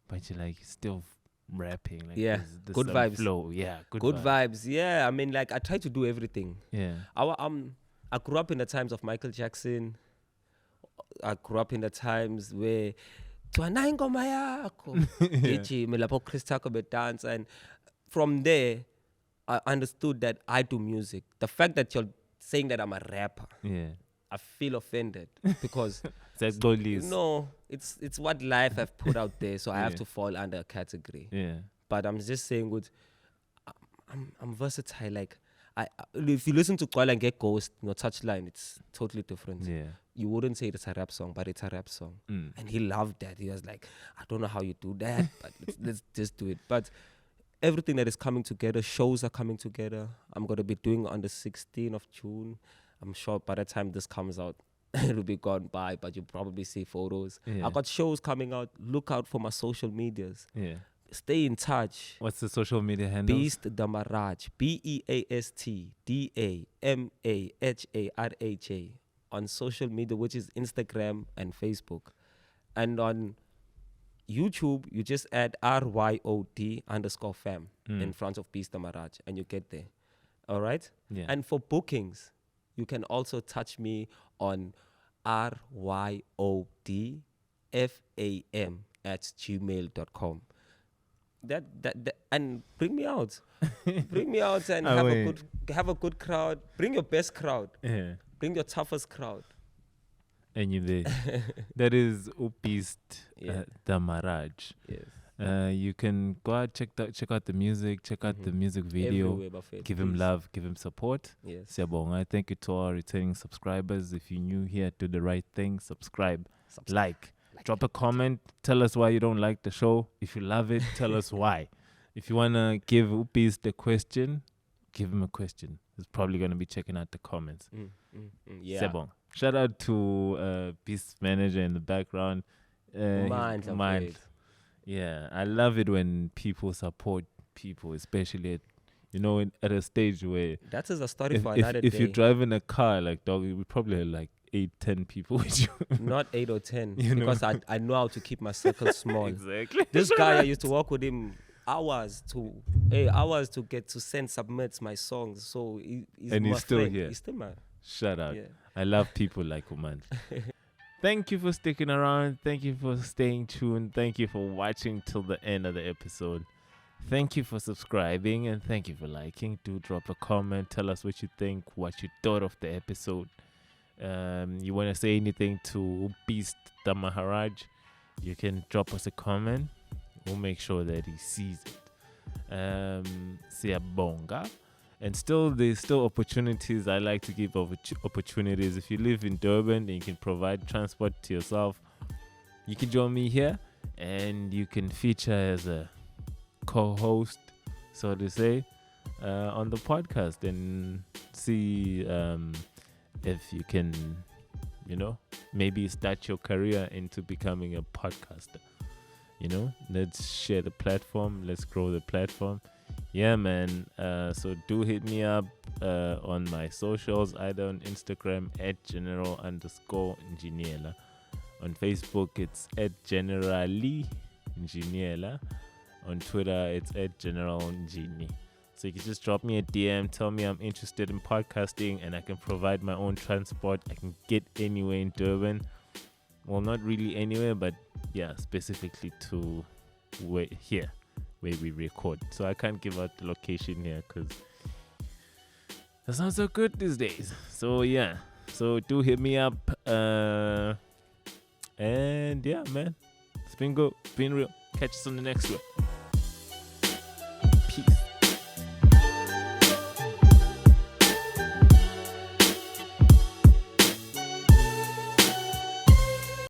but you're like still rapping. Like there's good vibes. Flow. Good vibes. Yeah, I mean, like I try to do everything. I grew up in the times of Michael Jackson. I grew up in the times where dance, and from there I understood that I do music. The fact that you're saying that I'm a rapper, I feel offended because no, it's what life have put out there, so I have to fall under a category. But I'm just saying, I'm versatile. Like if you listen to Kwala and Get Ghost, Touchline, it's totally different. You wouldn't say it's a rap song, but it's a rap song. And he loved that. He was like, I don't know how you do that, but let's just do it. But everything that is coming together, shows are coming together. I'm going to be doing on the 16th of June. I'm sure by the time this comes out, it'll be gone by, but you'll probably see photos. I got shows coming out. Look out for my social medias. Stay in touch. What's the social media handle? BeastDaMaharaj. BeastDaMaharaj on social media, which is Instagram and Facebook. And on YouTube, you just add RYOD_fam in front of BeastDaMaharaj and you get there. All right? And for bookings, you can also touch me on RYODFAM@gmail.com. That and bring me out. Bring me out and have a good crowd. Bring your best crowd. Bring your toughest crowd. And you there. That is BeastDaMaraj. You can go out, check out the music, check out the music video. Give him love, give him support. Siyabonga. Thank you to our returning subscribers. If you're new here, do the right thing. Subscribe. Like. Drop a comment. Tell us why you don't like the show. If you love it, tell us why. If you want to give Beast a question, give him a question. He's probably going to be checking out the comments. Sebong. Shout out to Beast Manager in the background. Mind. Yeah, I love it when people support people, especially at a stage where... That is a story for another day. If you're driving a car, like, dog, we probably have like 8-10 people with you. Not 8 or 10, because I know how to keep my circle small. Exactly. This guy, I used to work with him hours to get to submit my songs. So he's still friend. here. He's still my... Shout out. I love people like Uman. Thank you for sticking around. Thank you for staying tuned. Thank you for watching till the end of the episode. Thank you for subscribing and thank you for liking. Do drop a comment. Tell us what you think, what you thought of the episode. You want to say anything to BeastDaMaharaj, you can drop us a comment. We'll make sure that he sees it. Siyabonga. And there's still opportunities. I like to give opportunities. If you live in Durban and you can provide transport to yourself, you can join me here and you can feature as a co-host, so to say, on the podcast and see if you can, maybe start your career into becoming a podcaster. Let's share the platform. Let's grow the platform. Yeah, man. So do hit me up on my socials, either on Instagram at general_engineer. On Facebook, it's at generally engineer. On Twitter, it's at general engineer. So you can just drop me a DM, tell me I'm interested in podcasting, and I can provide my own transport. I can get anywhere in Durban. Well, not really anywhere, but yeah, specifically to where we record. So I can't give out the location here because that's not so good these days. So yeah, so do hit me up. And yeah, man, it's been good, been real. Catch us on the next one.